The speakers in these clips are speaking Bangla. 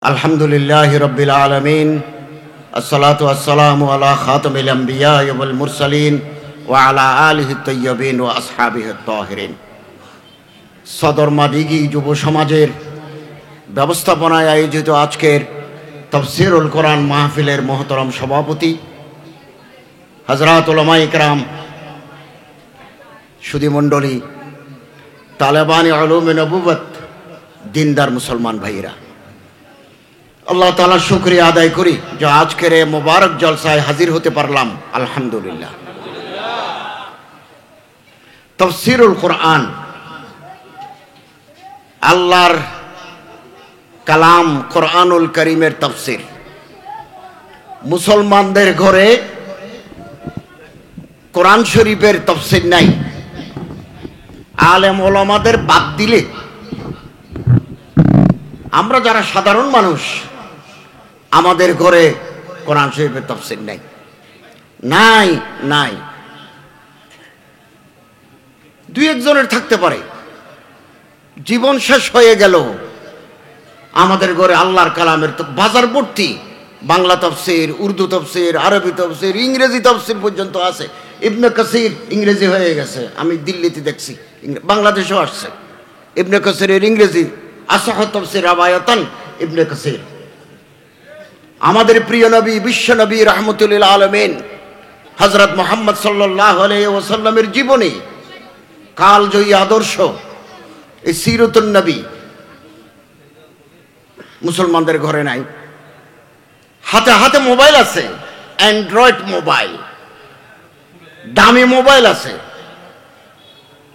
আলহামদুলিল্লাহি রাব্বিল আলামিন আসসালাতু ওয়াসসালামু আলা খাতামিল আম্বিয়া ওয়াল মুরসালিন ওয়া আলা আলিহি তাইয়্যিবিন ওয়া আসহাবিহি তাহিরিন। সদর মাদিগি যুব সমাজের ব্যবস্থাপনায় আয়োজিত আজকের তাফসীরুল কোরআন মাহফিলের মহতরম সভাপতি হযরত উলামায়ে কেরাম, সুধীমণ্ডলী, তালেবানি উলুমে নবুওয়াত, দিনদার মুসলমান ভাইরা, আল্লাহ তাআলার শুকরিয়া আদায় করি যে আজকের এই মোবারক জলসায় হাজির হতে পারলাম। আলহামদুলিল্লাহ। তাফসীরুল কোরআন, আল্লাহর কালাম কোরআনুল কারীমের তাফসীর। মুসলমানদের ঘরে কোরআন শরীফের তাফসীর নাই। আলেম ওলামাদের বাদ দিলে আমরা যারা সাধারণ মানুষ, আমাদের ঘরে কোরআন শরীফের তাফসীর নাই। নাই নাই দুই একজনের থাকতে পারে, জীবন শেষ হয়ে গেল, আমাদের ঘরে আল্লাহর কালামের বাজার ভর্তি। বাংলা তাফসীর, উর্দু তাফসীর, আরবি তাফসীর, ইংরেজি তাফসীর পর্যন্ত আছে। ইবনে কাসির ইংরেজি হয়ে গেছে, আমি দিল্লিতে দেখছি, বাংলাদেশেও আসছে ইবনে কাসিরের ইংরেজি আসাহ তাফসীর রাবায়াতান ইবনে কাসির। আমাদের প্রিয় নবী, বিশ্ব নবী রাহমাতুল লিল আলামিন হযরত মুহাম্মদ সাল্লাল্লাহু আলাইহি ওয়াসাল্লামের জীবনী, কালজয়ী আদর্শ, এই সিরাতুন নবী মুসলমানদের ঘরে নাই। হাতে হাতে মোবাইল আছে, অ্যান্ড্রয়েড মোবাইল, দামি মোবাইল আছে,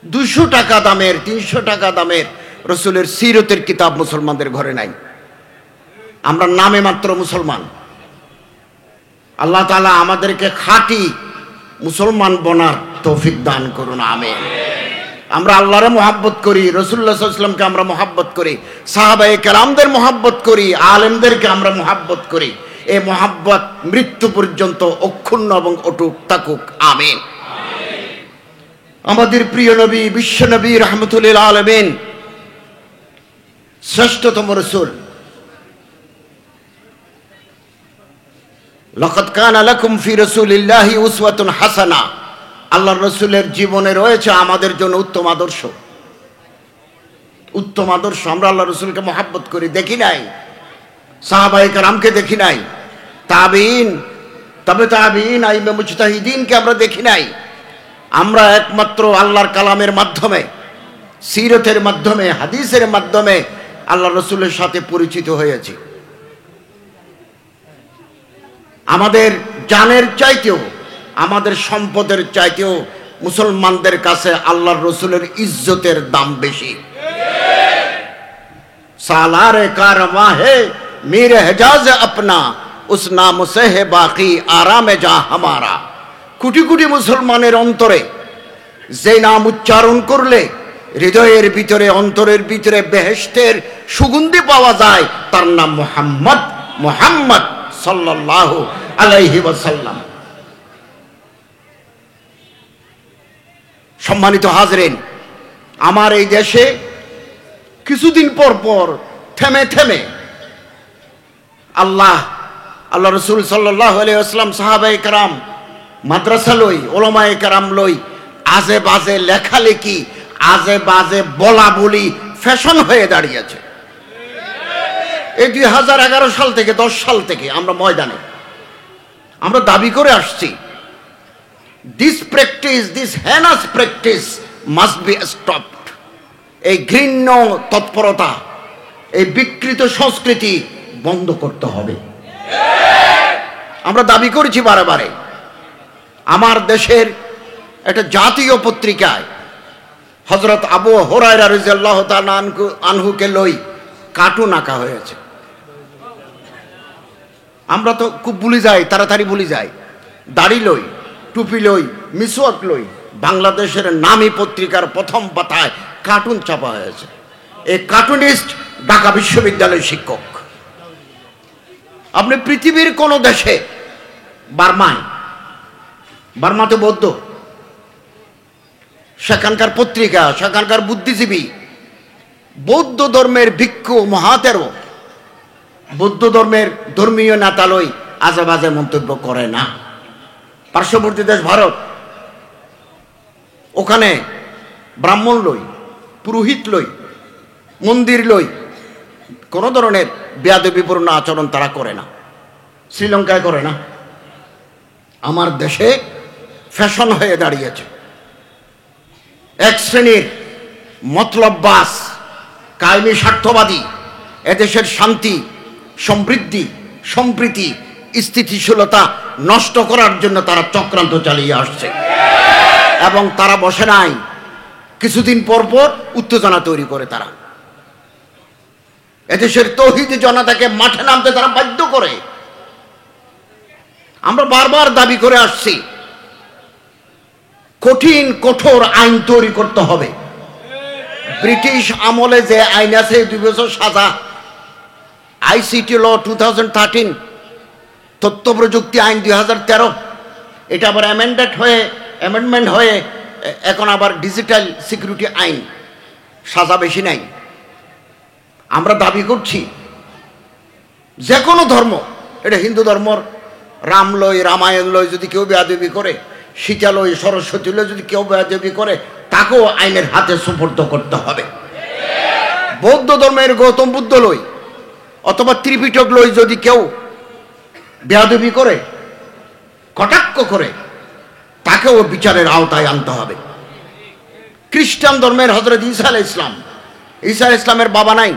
200 টাকা দামের, 300 টাকা দামের রসুলের সিরতের কিতাব মুসলমানদের ঘরে নাই। আমরা নামে মাত্র মুসলমান। আল্লাহ তাআলা আমাদেরকে খাঁটি মুসলমান বনার তৌফিক দান করুন, আমিন। আমরা আল্লাহরে মহাব্বত করি, রাসূলুল্লাহ সাল্লাল্লাহু আলাইহি ওয়াসাল্লামকে আমরা মহাব্বত করি, সাহাবায়ে কেরামদের মহাব্বত করি, আলেমদেরকে আমরা মহাব্বত করি। এই মহাব্বত মৃত্যু পর্যন্ত অক্ষুণ্ণ এবং অটুট থাকুক, আমিন। আমাদের প্রিয় নবী, বিশ্ব নবী রাহমাতুল লিল আলামিন, শ্রেষ্ঠতম রাসূল, লাকাদ কানা লাকুম ফি রাসূলিল্লাহি উসওয়াতুন হাসানাহ, আল্লাহর রাসূলের জীবনে রয়েছে আমাদের জন্য উত্তম আদর্শ। উত্তম আদর্শ। আমরা আল্লাহর রাসূলকে মহাব্বত করি, দেখি নাই, সাহাবায়ে কেরামকে দেখি নাই, তাবিঈন, তবে তাবিঈন, আইম্মে মুজতাহিদিনকে আমরা দেখি নাই। আমরা একমাত্র আল্লাহর কালামের মাধ্যমে, সিরতের মাধ্যমে, হাদিসের মাধ্যমে আল্লাহর রাসূলের সাথে পরিচিত হয়েছি। আমাদের জানের চাইতেও, আমাদের সম্পদের চাইতেও মুসলমানদের কাছে আল্লাহর রাসূলের ইজ্জতের দাম বেশি। সালারে কারওয়া হে মেরে হেজাজ আপনা, উস নাম সে হে বাকি আরামে যা হামারা। কোটি কোটি মুসলমানের অন্তরে যে নাম উচ্চারণ করলে হৃদয়ের ভিতরে, অন্তরের ভিতরে বেহেশতের সুগন্ধি পাওয়া যায়, তার নাম মুহাম্মদ, মুহাম্মদ সাল্লাল্লাহু আলাইহি ওয়াসাল্লাম। সম্মানিত হাজরিন, আমার এই দেশে কিছুদিন পর পর থেমে থেমে আল্লাহ রাসূল সাল্লাল্লাহু আলাইহি ওয়াসাল্লাম, সাহাবায়ে কেরাম, মাদ্রাসা লই, উলামায়ে কেরাম লই আজে বাজে লেখালেখি, আজে বাজে বলা বলি ফ্যাশন হয়ে দাঁড়িয়েছে। এই 2011 সাল থেকে, 10 সাল থেকে আমরা ময়দানে, আমরা দাবি করে আসছি, this practice, this heinous practice must be stopped. এই ঘৃণ্য তৎপরতা, এই বিকৃত সংস্কৃতি বন্ধ করতে হবে। আমরা দাবি করেছি বারে বারে। আমার দেশের একটা জাতীয় পত্রিকায় হযরত আবু হুরায়রা রাদিয়াল্লাহু তাআলা আনহুকে লই কার্টুন আঁকা হয়েছে। আমরা তো খুব ভুলে যাই, তাড়াতাড়ি ভুলে যাই। দাড়ি লই, টুপি লই, মিসওয়াক লই, বাংলাদেশের নামী পত্রিকার প্রথম পাতায় কার্টুন ছাপা হয়েছে। এই কার্টুনিস্ট ঢাকা বিশ্ববিদ্যালয়ের শিক্ষক। আপনি পৃথিবীর কোন দেশে, বার্মাতে বৌদ্ধ, সেখানকার পত্রিকা, সেখানকার বুদ্ধিজীবী, বৌদ্ধ ধর্মের ভিক্ষু মহাতেরো বৌদ্ধ ধর্মের ধর্মীয় নেতালয় আজে বাজে মন্তব্য করে না। পার্শ্ববর্তী দেশ ভারত, ওখানে ব্রাহ্মণ লই, পুরোহিত লই, মন্দির লই কোনো ধরনের বেয়াদবিপূর্ণ আচরণ তারা করে না। শ্রীলঙ্কায় করে না। আমার দেশে ফ্যাশন হয়ে দাঁড়িয়েছে। এক শ্রেণীর মতলববাজ, কায়েমি স্বার্থবাদী এদেশের শান্তি, সমৃদ্ধি, সম্প্রীতি, স্থিতিশীলতা নষ্ট করার জন্য তারা চক্রান্ত চালিয়ে আসছে। এবং তারা বসে নাই, কিছুদিন পর পর উত্তেজনা তৈরি করে তারা এদেশের তৌহিদি জনতাকে মাঠে নামতে তারা বাধ্য করে। আমরা বারবার দাবি করে আসছি, কঠিন কঠোর আইন তৈরি করতে হবে। ব্রিটিশ আমলে যে আইন আছে 2 বছর সাজা, আইসিটি ল 2013, তথ্য প্রযুক্তি আইন 2013, এটা আবার অ্যামেন্ডমেন্ট হয়ে এখন আবার ডিজিটাল সিকিউরিটি আইন, সাজা বেশি নাই। আমরা দাবি করছি যে কোনো ধর্ম, এটা হিন্দু ধর্মর রাম লই, রামায়ণ লই যদি কেউ বেয়াদবি করে, সীতা লই, সরস্বতী লই যদি কেউ বেয়াদবি করে, তাকেও আইনের হাতে সুপর্দ করতে হবে। বৌদ্ধ ধর্মের গৌতম বুদ্ধ লই অথবা ত্রিপিটক লই যদি কেউ বেয়াদবি করে, কটাক্ষ করে, তাকেও বিচারের আওতায় আনতে হবে। খ্রিস্টান ধর্মের হযরত ঈসা আলাইহিস ইসলাম, ঈসা আলাইহিস ইসলামের বাবা নাই,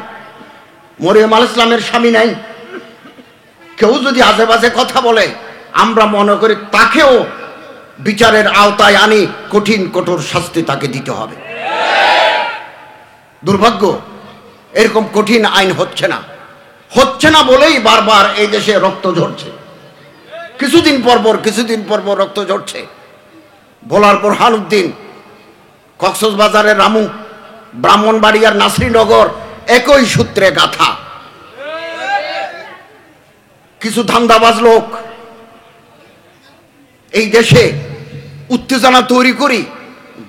মরিয়ম আলাইহিস ইসলামের স্বামী নাই, কেউ যদি আজে বাজে কথা বলে, আমরা মনে করি তাকেও বিচারের আওতায় আনি কঠিন কঠোর শাস্তি তাকে দিতে হবে। দুর্ভাগ্য, এরকম কঠিন আইন হচ্ছে না বলেই বারবার এই দেশে রক্ত ঝরছে। কিছুদিন পর রক্ত ঝরছে। ভোলার বোরহানউদ্দিন, কক্সবাজারের রামু, ব্রাহ্মণবাড়িয়ার নাসরিনগর, একই সূত্রে গাথা। কিছু ধান্দাবাজ লোক এই দেশে উত্তেজনা তৈরি করি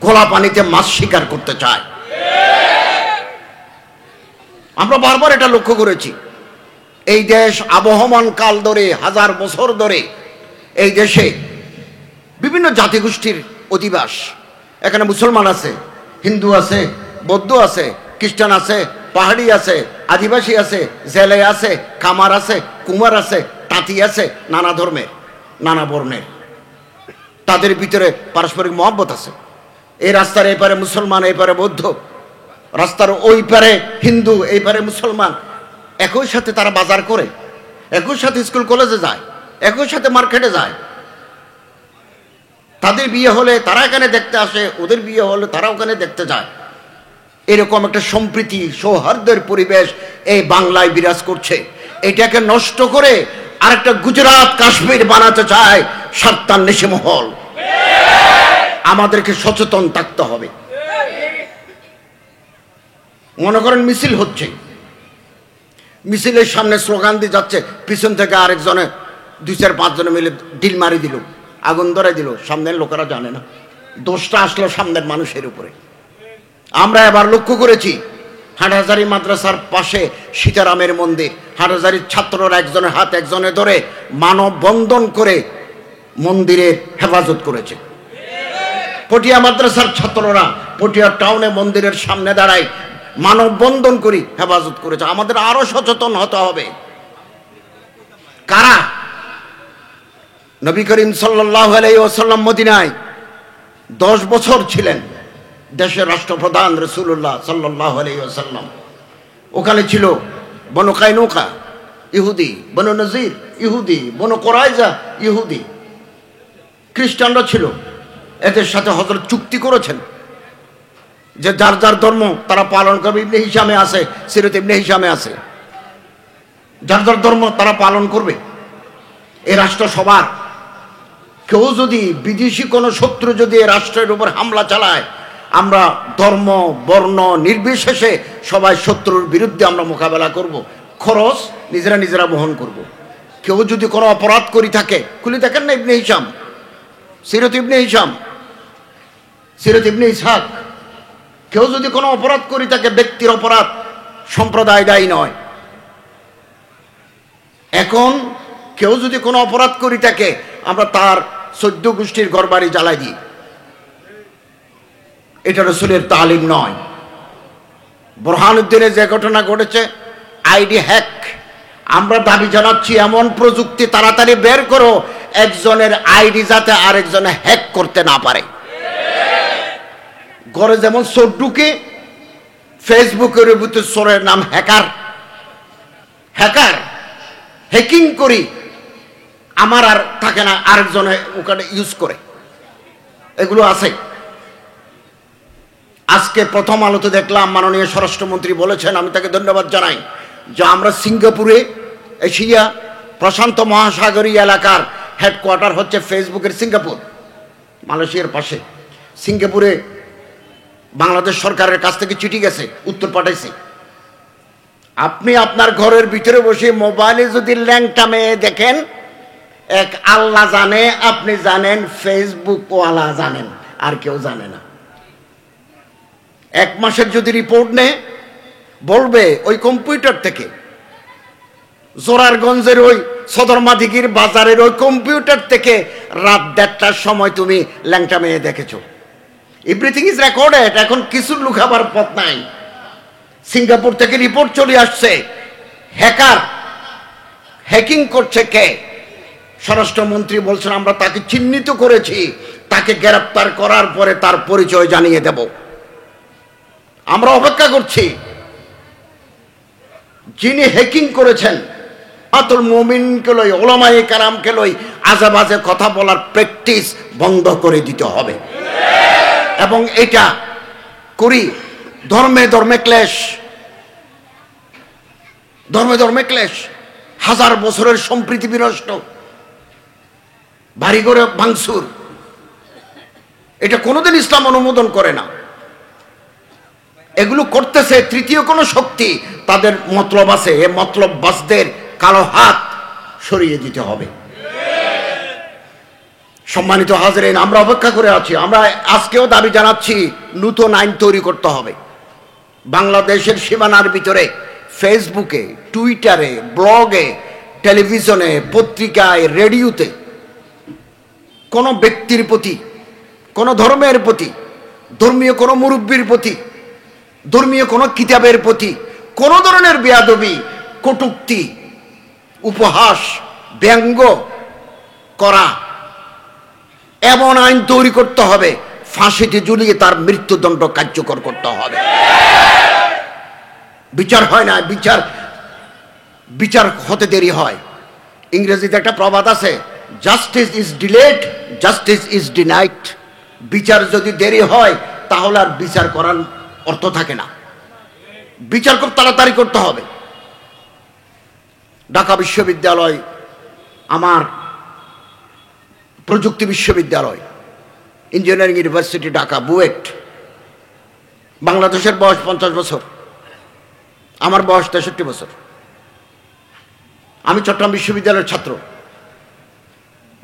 গোলা পানিতে মাছ শিকার করতে চায়। আমরা বারবার এটা লক্ষ্য করেছি। এই দেশ আবহমান কাল ধরে, 1000 বছর ধরে এই দেশে বিভিন্ন জাতিগোষ্ঠীর অধিবাস। এখানে মুসলমান আছে, হিন্দু আছে, বৌদ্ধ আছে, খ্রিস্টান আছে, পাহাড়ি আছে, আদিবাসী আছে, জেলে আছে, কামার আছে, কুমার আছে, তাঁতি আছে, নানা ধর্মের, নানা বর্ণের। তাদের ভিতরে পারস্পরিক মহব্বত আছে। এই রাস্তার এই পারে মুসলমান, এই পারে বৌদ্ধ, রাস্তার ওই পারে হিন্দু, এই পারে মুসলমান। একই সাথে তারা বাজার করে, একই সাথে স্কুল কলেজে যায়, একই সাথে মার্কেটে যায়। তাদের বিয়ে হলে তারা এখানে দেখতে আসে, ওদের বিয়ে হলে তারা ওখানে দেখতে যায়। এরকম একটা সম্প্রীতি, সৌহার্দ্যের পরিবেশ এই বাংলায় বিরাজ করছে। এটাকে নষ্ট করে আরেকটা গুজরাট, কাশ্মীর বানাতে চায় স্বার্থান্বেষী মহল। আমাদেরকে সচেতন থাকতে হবে। মনে করেন মিছিল হচ্ছে, মিছিলের সামনে স্লোগান দিয়ে যাচ্ছে, পিছন থেকে আরেকজনে 2-4-5 জনে মিলে ঢিল মারি দিল, আগুন ধরাই দিল। সামনের লোকেরা জানে না, দোষটা আসলো সামনের মানুষের উপরে। আমরা এবার লক্ষ্য করেছি, হাটহাজারী মাদ্রাসার পাশে সীতারামের মন্দির, হাটহাজারীর ছাত্ররা একজনের হাত একজনে ধরে মানববন্ধন করে মন্দিরের হেফাজত করেছে। পটিয়া মাদ্রাসার ছাত্ররা পটিয়া টাউনে মন্দিরের সামনে দাঁড়ায় মানববন্ধন করি হেফাজত করেছে। আমাদের আরো সচেতন হতে হবে। কারা? নবী করিম সাল্লাল্লাহু আলাইহি ওয়াসাল্লাম মদিনায় 10 বছর ছিলেন, দেশের রাষ্ট্রপ্রধান রাসূলুল্লাহ সাল্লাল্লাহু আলাইহি ওয়াসাল্লাম। ওখানে ছিল বনু কায়নুকা ইহুদি, বনু নজির ইহুদি, বনু কুরাইজা ইহুদি, খ্রিস্টানরা ছিল। এদের সাথে হযরত চুক্তি করেছেন যে যার যার ধর্ম তারা পালন করবে। ইবনে হিশামে আছে, সিরাত ইবনে হিশামে আছে, যার যার ধর্ম তারা পালন করবে। এই রাষ্ট্র সবার। কেউ যদি বিদেশি কোনো শত্রু যদি এই রাষ্ট্রের উপর হামলা চালায়, আমরা ধর্ম বর্ণ নির্বিশেষে সবাই শত্রুর বিরুদ্ধে আমরা মোকাবেলা করব। খরচ নিজেরা বহন করব। কেউ যদি কোনো অপরাধ করি থাকে, খুলে দেখেন না ইবনে হিশাম, সিরাত ইবনে হিশাম, সিরাত ইবনে ইসহাক। কেউ যদি কোনো অপরাধ করি থাকে, ব্যক্তির অপরাধ, সম্প্রদায় দায়ী নয়। এখন কেউ যদি কোনো অপরাধ করি থাকে আমরা তার 14 গোষ্ঠীর ঘরবাড়ি জ্বালাই দিই। এটা রাসূলের তালিম নয়। বুরহানুদ্দিনে যে ঘটনা ঘটেছে, আইডি হ্যাক, আমরা দাবি জানাচ্ছি এমন প্রযুক্তি তাড়াতাড়ি বের করো একজনের আইডি যাতে আরেকজনে হ্যাক করতে না পারে। ঘরে যেমন চোর ঢুকে, ফেসবুকের ভিতরে চোরের নাম হ্যাকার। হ্যাকার হ্যাকিং করি আমার আর থাকে না, আরেকজনে ওখানে ইউজ করে, এগুলো আছে। আজকে প্রথম আলোতে দেখলাম মাননীয় স্বরাষ্ট্রমন্ত্রী বলেছেন, আমি তাকে ধন্যবাদ জানাই, যে আমরা সিঙ্গাপুরে, এশিয়া প্রশান্ত মহাসাগরীয় এলাকার হেডকোয়ার্টার হচ্ছে ফেসবুকের সিঙ্গাপুর, মালয়েশিয়ার পাশে। সিঙ্গাপুরে বাংলাদেশ সরকারের কাছ থেকে চিঠি গেছে, উত্তর পাঠাইছে। আপনি আপনার ঘরের ভিতরে বসে মোবাইলে যদি ল্যাংটা মেয়ে দেখেন, এক আল্লাহ জানে, আপনি জানেন, ফেসবুক ওয়ালা জানেন, আর কেউ জানে না। 1 মাসের যদি রিপোর্ট নেয় বলবে ওই কম্পিউটার থেকে, জোরারগঞ্জের ওই সদর মাদিগির বাজারের ওই কম্পিউটার থেকে রাত 1:30টার সময় তুমি ল্যাংটা মেয়ে দেখেছো। Everything is recorded. এখন কিছু লুকাবার পথ নাই। সিঙ্গাপুর থেকে রিপোর্ট চলে আসছে, হ্যাকার হ্যাকিং করছে কে? স্বরাষ্ট্রমন্ত্রী বলছেন আমরা তাকে চিহ্নিত করেছি, তাকে গ্রেফতার করার পরে তার পরিচয় জানিয়ে দেব। আমরা অপেক্ষা করছি। যিনি হ্যাকিং করেছেন, আতুল মুমিনকে লই, ওলামায়ে কেরামকে লই আজে বাজে কথা বলার প্র্যাকটিস বন্ধ করে দিতে হবে। এবং এটা করি ধর্মে ধর্মে ক্লেশ, ধর্মে ধর্মে ক্লেশ, 1000 বছরের সম্প্রীতি বিনষ্ট, বাড়ি ঘরে ভাঙচুর, এটা কোনোদিন ইসলাম অনুমোদন করে না। এগুলো করতেছে তৃতীয় কোনো শক্তি, তাদের মতলব আছে। এ মতলববাজদের কালো হাত সরিয়ে দিতে হবে। সম্মানিত হাজেরিন, আমরা অপেক্ষা করে আছি। আমরা আজকেও দাবি জানাচ্ছি নতুন আইন তৈরি করতে হবে। বাংলাদেশের সীমানার ভিতরে ফেসবুকে, টুইটারে, ব্লগে, টেলিভিশনে, পত্রিকায়, রেডিওতে কোনো ব্যক্তির প্রতি, কোনো ধর্মের প্রতি, ধর্মীয় কোনো মুরব্বীর প্রতি, ধর্মীয় কোনো কিতাবের প্রতি কোনো ধরনের বেয়াদবি, কটূক্তি, উপহাস, ব্যঙ্গ করা, এমন আইন তৈরি করতে হবে, ফাঁসিতে ঝুলিয়ে তার মৃত্যুদণ্ড কার্যকর করতে হবে। বিচার হয় না, বিচার হতে দেরি হয়। ইংরেজিতে একটা প্রবাদ আছে, justice is delayed, justice is denied. বিচার যদি দেরি হয় তাহলে আর বিচার করার অর্থ থাকে না। বিচার খুব তাড়াতাড়ি করতে হবে। ঢাকা বিশ্ববিদ্যালয়, আমার প্রযুক্তি বিশ্ববিদ্যালয়, ইঞ্জিনিয়ারিং ইউনিভার্সিটি ঢাকা, বুয়েট, বাংলাদেশের বয়স 50 বছর, আমার বয়স 63 বছর। আমি চট্টগ্রাম বিশ্ববিদ্যালয়ের ছাত্র,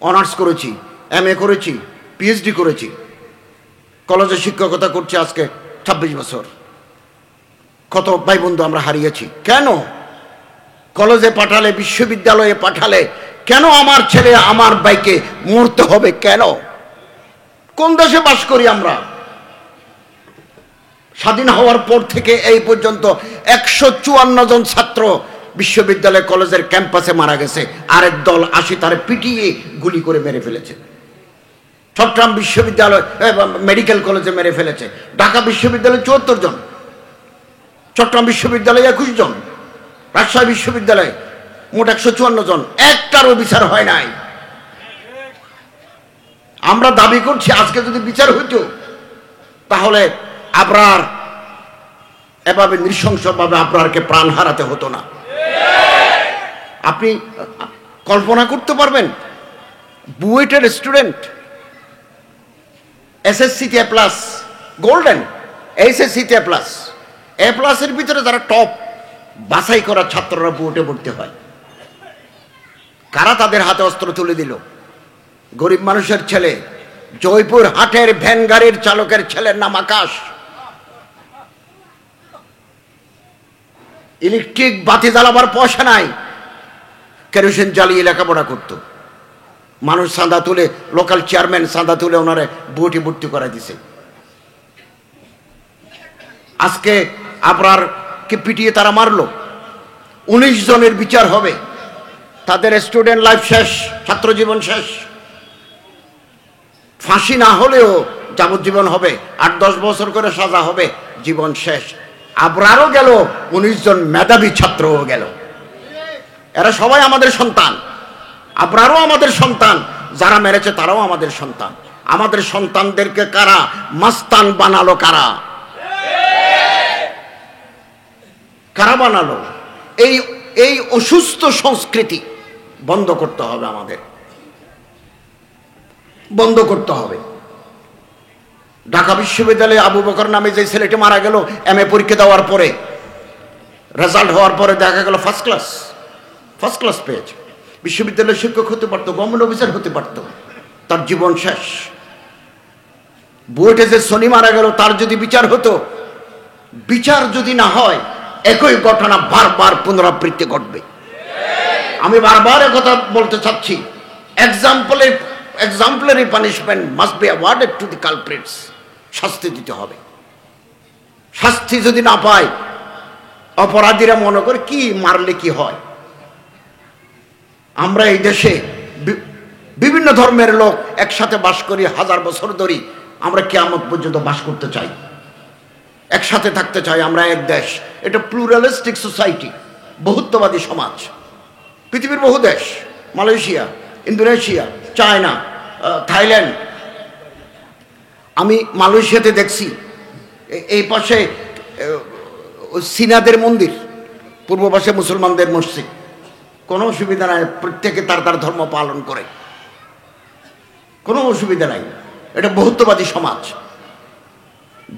অনার্স করেছি, MA করেছি, PhD করেছি, কলেজে শিক্ষকতা করছি আজকে 26 বছর। কত ভাই বন্ধু আমরা হারিয়েছি। কেন? কলেজে পাঠালে, বিশ্ববিদ্যালয়ে পাঠালে কেন আমার ছেলে আমার ভাইকে মরতে হবে? কেন? কোন দেশে বাস করি আমরা? স্বাধীন হওয়ার পর থেকে এই পর্যন্ত 154 জন ছাত্র বিশ্ববিদ্যালয় কলেজের ক্যাম্পাসে মারা গেছে। আরেক দল আসি তারে পিটিয়ে গুলি করে মেরে ফেলেছে। চট্টগ্রাম বিশ্ববিদ্যালয় মেডিকেল কলেজে মেরে ফেলেছে। ঢাকা বিশ্ববিদ্যালয়ে 74 জন, চট্টগ্রাম বিশ্ববিদ্যালয়ে 21 জন, রাজশাহী বিশ্ববিদ্যালয়ে মোট 154 জন। একটারও বিচার হয় নাই। আমরা দাবি করছি আজকে যদি বিচার হইত তাহলে আবরার এভাবে নৃশংসভাবে আবরারকে প্রাণ হারাতে হতো না। আপনি কল্পনা করতে পারবেন? বুয়েটের স্টুডেন্ট, SSC-তে A+, গোল্ডেন, HSC-তে A+, এর ভিতরে যারা টপ বাছাই করা ছাত্ররা বুয়েটে ভর্তি হয়। কারা তাদের হাতে অস্ত্র তুলে দিল? গরিব মানুষের ছেলে, জয়পুর হাটের ভ্যান গাড়ির চালকের ছেলের নাম আকাশ। ইলেকট্রিক বাতি জ্বালাবার পয়সা নাই, কেরোসিন জ্বালিয়ে লেখাপড়া করতো। মানুষ চাঁদা তুলে, লোকাল চেয়ারম্যান চাঁদা তুলে ওনারে বুটি ভর্তি করাই দিছে। আজকে আবরারকে পিটিয়ে তারা মারলো, 19 জনের বিচার হবে, তাদের স্টুডেন্ট লাইফ শেষ, ছাত্র জীবন শেষ। ফাঁসি না হলেও যাবজ্জীবন হবে, 8-10 বছর করে সাজা হবে, জীবন শেষ। আবরারও গেল, 19 জন মেধাবী ছাত্রও গেল। এরা সবাই আমাদের সন্তান, আবরারও আমাদের সন্তান, যারা মেরেছে তারাও আমাদের সন্তান। আমাদের সন্তানদেরকে কারা মাস্তান বানালো? কারা কারা বানালো? এই অসুস্থ সংস্কৃতি বন্ধ করতে হবে, আমাদের বন্ধ করতে হবে। ঢাকা বিশ্ববিদ্যালয়ে আবু বকর নামে যে ছেলেটি মারা গেল, MA পরীক্ষা দেওয়ার পরে, রেজাল্ট হওয়ার পরে দেখা গেল ফার্স্ট ক্লাস পেয়েছে। বিশ্ববিদ্যালয়ের শিক্ষক হতে পারতো, গভর্নমেন্ট অফিসার হতে পারতো, তার জীবন শেষ। বুয়েটে যে সনি মারা গেল, তার যদি বিচার হতো, বিচার যদি না হয় একই ঘটনা বারবার পুনরাবৃত্তি ঘটবে। আমি বারবার কথা বলতে চাচ্ছি, exemplary punishment must be awarded to the culprits. শাস্তি দিতে হবে। শাস্তি যদি না পায়, অপরাধীরা মনে করে কি মারলে কি হয়। আমরা এই দেশে বিভিন্ন ধর্মের লোক একসাথে বাস করি, 1000 বছর ধরে। আমরা কিয়ামত পর্যন্ত বাস করতে চাই, একসাথে থাকতে চাই। আমরা এক দেশ, এটা প্লুরালিস্টিক সোসাইটি, বহুত্ববাদী সমাজ। পৃথিবীর বহু দেশ, মালয়েশিয়া, ইন্দোনেশিয়া, চায়না, থাইল্যান্ড। আমি মালয়েশিয়াতে দেখছি, এই পাশে সিনাদের মন্দির, পূর্ব পাশে মুসলমানদের মসজিদ, কোনো অসুবিধা নাই, প্রত্যেকে তার তার ধর্ম পালন করে, কোনো অসুবিধা নাই। এটা বহুত্ববাদী সমাজ।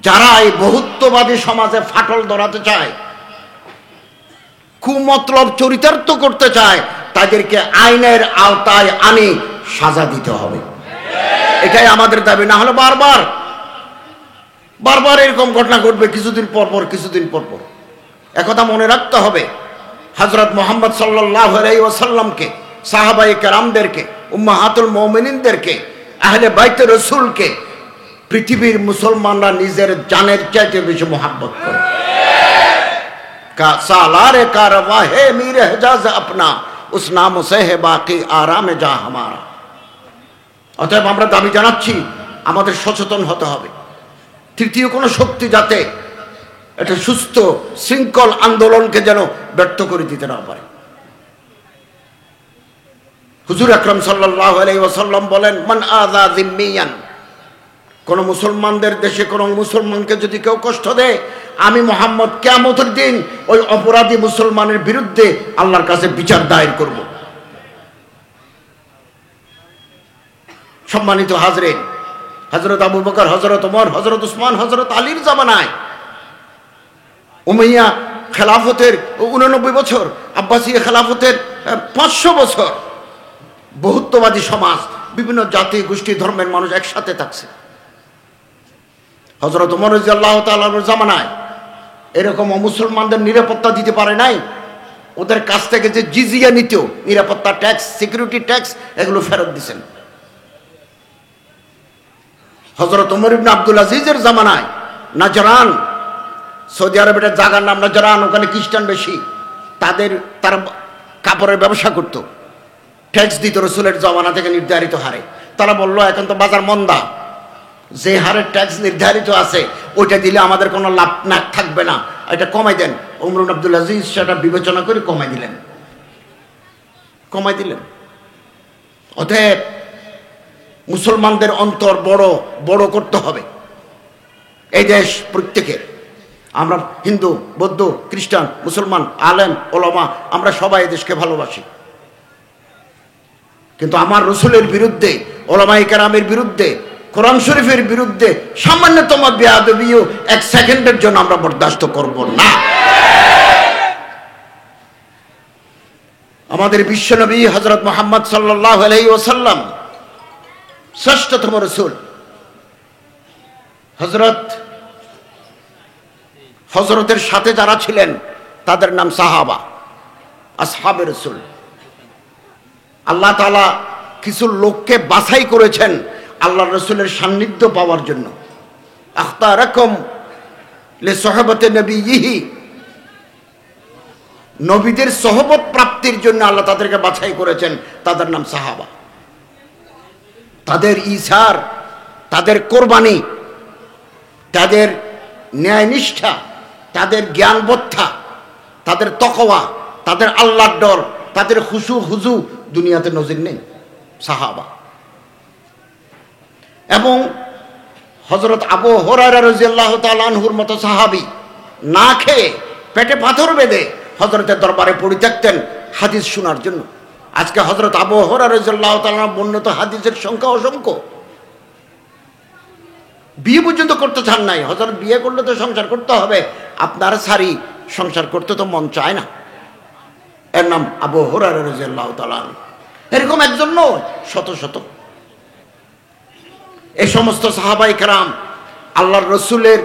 যারা এই বহুত্ববাদী সমাজে ফাটল ধরাতে চায়, কুমতলব চরিতার্থ করতে চায়, তাদেরকে আইনের আওতায় আনি সাজা দিতে হবে। এটাই আমাদের দাবি। না হলে বারবার এরকম ঘটনা ঘটবে, কিছুদিন পর পর। একথা মনে রাখতে হবে, হযরত মুহাম্মদ সাল্লাল্লাহু আলাইহি ওয়াসাল্লামকে, সাহাবায়ে কেরামদেরকে, উম্মাহাতুল মুমিনিনদেরকে, আহলে বাইতে রাসূলকে পৃথিবীর মুসলমানরা নিজের জানের চাইতে বেশি মহব্বত করে। সালারে কারওয়া হে মিরে হেজাজ আপনা, উস নাম সে হে বাকি আরামে যা হামারা। অতএব আমরা দাবি জানাচ্ছি, আমাদের সচেতন হতে হবে। তৃতীয় কোনো শক্তি যাতে একটা সুস্থ শৃঙ্খল আন্দোলনকে যেন ব্যর্থ করে দিতে না পারে। হুজুর আকরাম সাল্লাল্লাহু আলাইহি ওয়াসাল্লাম বলেন, মান আযা যিম্মিয়ান, কোন মুসলমানদের দেশে কোন মুসলমানকে যদি কেউ কষ্ট দেয়, আমি মুহাম্মদ কিয়ামতের দিন ওই অপরাধী মুসলমানের বিরুদ্ধে আল্লাহর কাছে বিচার দায়ের করব। সম্মানিত হাজরিন, হযরত আবু বকর, হযরত ওমর, হযরত উসমান, হযরত আলীর জামানায় উমাইয়া খেলাফতের 89 বছর, আব্বাসীয় খেলাফতের 500 বছর, বহুত্ববাদী সমাজ, বিভিন্ন জাতি গোষ্ঠী ধর্মের মানুষ একসাথে থাকছে। হযরত ওমর রাদিয়াল্লাহু তাআলার জামানায় এরকম মুসলমানদের নিরাপত্তা দিতে পারে নাই। ওদের কাছ থেকে যে জিজিয়া নিত, নিরাপত্তা ট্যাক্স, সিকিউরিটি ট্যাক্স, এগুলো ফেরত দিয়েছেন। হযরত ওমর ইবনে আব্দুল আজিজের জামানায় নাজরান, সৌদি আরবের জায়গার নাম নাজরান, ওখানে খ্রিস্টান বেশি, তারা কাপড়ের ব্যবসা করত, ট্যাক্স দিত রাসূলের জামানা থেকে নির্ধারিত হারে। তারা বলল, এখন তো বাজার মন্দা, যে হারে ট্যাক্স নির্ধারিত আছে ওইটা দিলে আমাদের কোনো লাভ না থাকবে না, এটা কমাই দেন। ওমর ইবনে আব্দুল আজিজ সেটা বিবেচনা করে কমাই দিলেন। অতএব মুসলমানদের অন্তর বড় করতে হবে। এই দেশ প্রত্যেকের, আমরা হিন্দু, বৌদ্ধ, খ্রিস্টান, মুসলমান, আলেম, ওলামা, আমরা সবাই এই দেশকে ভালোবাসি। কিন্তু আমার রাসূলের বিরুদ্ধে, ওলামায়ে কেরামের বিরুদ্ধে, কোরআন শরীফের বিরুদ্ধে সামান্যতম বেয়াদবিও 1 সেকেন্ডের জন্য আমরা বরদাস্ত করব না। আমাদের বিশ্বনবী হযরত মুহাম্মদ সাল্লাল্লাহু আলাইহি ওয়াসাল্লাম শ্রেষ্ঠতম রাসূল। হযরতের সাথে যারা ছিলেন তাদের নাম সাহাবা, আসহাবে রাসূল। আল্লাহ তাআলা কিছু লোককে বাছাই করেছেন আল্লাহ রসুলের সান্নিধ্য পাওয়ার জন্য। আখতারাকুম লিসহবতি নবিয়িহি, নবীদের সহবত প্রাপ্তির জন্য আল্লাহ তাদেরকে বাছাই করেছেন, তাদের নাম সাহাবা। তাদের ইসার, তাদের কোরবানি, তাদের ন্যায়নিষ্ঠা, তাদের জ্ঞানবোদ্ধা, তাদের তাকওয়া, তাদের আল্লাহর ডর, তাদের খুশু হুজু দুনিয়াতে নজির নেই সাহাবা। এবং হযরত আবু হুরায়রা রাদিয়াল্লাহু তাআলা আনহুর মতো সাহাবী না খেয়ে পেটে পাথর বেঁধে হযরতের দরবারে পড়ে থাকতেন হাদিস শোনার জন্য। আজকে হযরত আবু হুরায়রা রাদিয়াল্লাহু তাআলা বর্ণিত হাদিসের সংখ্যা অসংখ্য। বিয়ে পর্যন্ত করতে চান নাই। হযরত বিয়ে করলে তো সংসার করতে হবে, আপনার সারি সংসার করতে তো মন চায় না। এর নাম আবু হুরায়রা রাদিয়াল্লাহু তাআলা। এরকম একজন নয়, শত শত। এই সমস্ত সাহাবায়ে কেরাম আল্লাহর রসুলের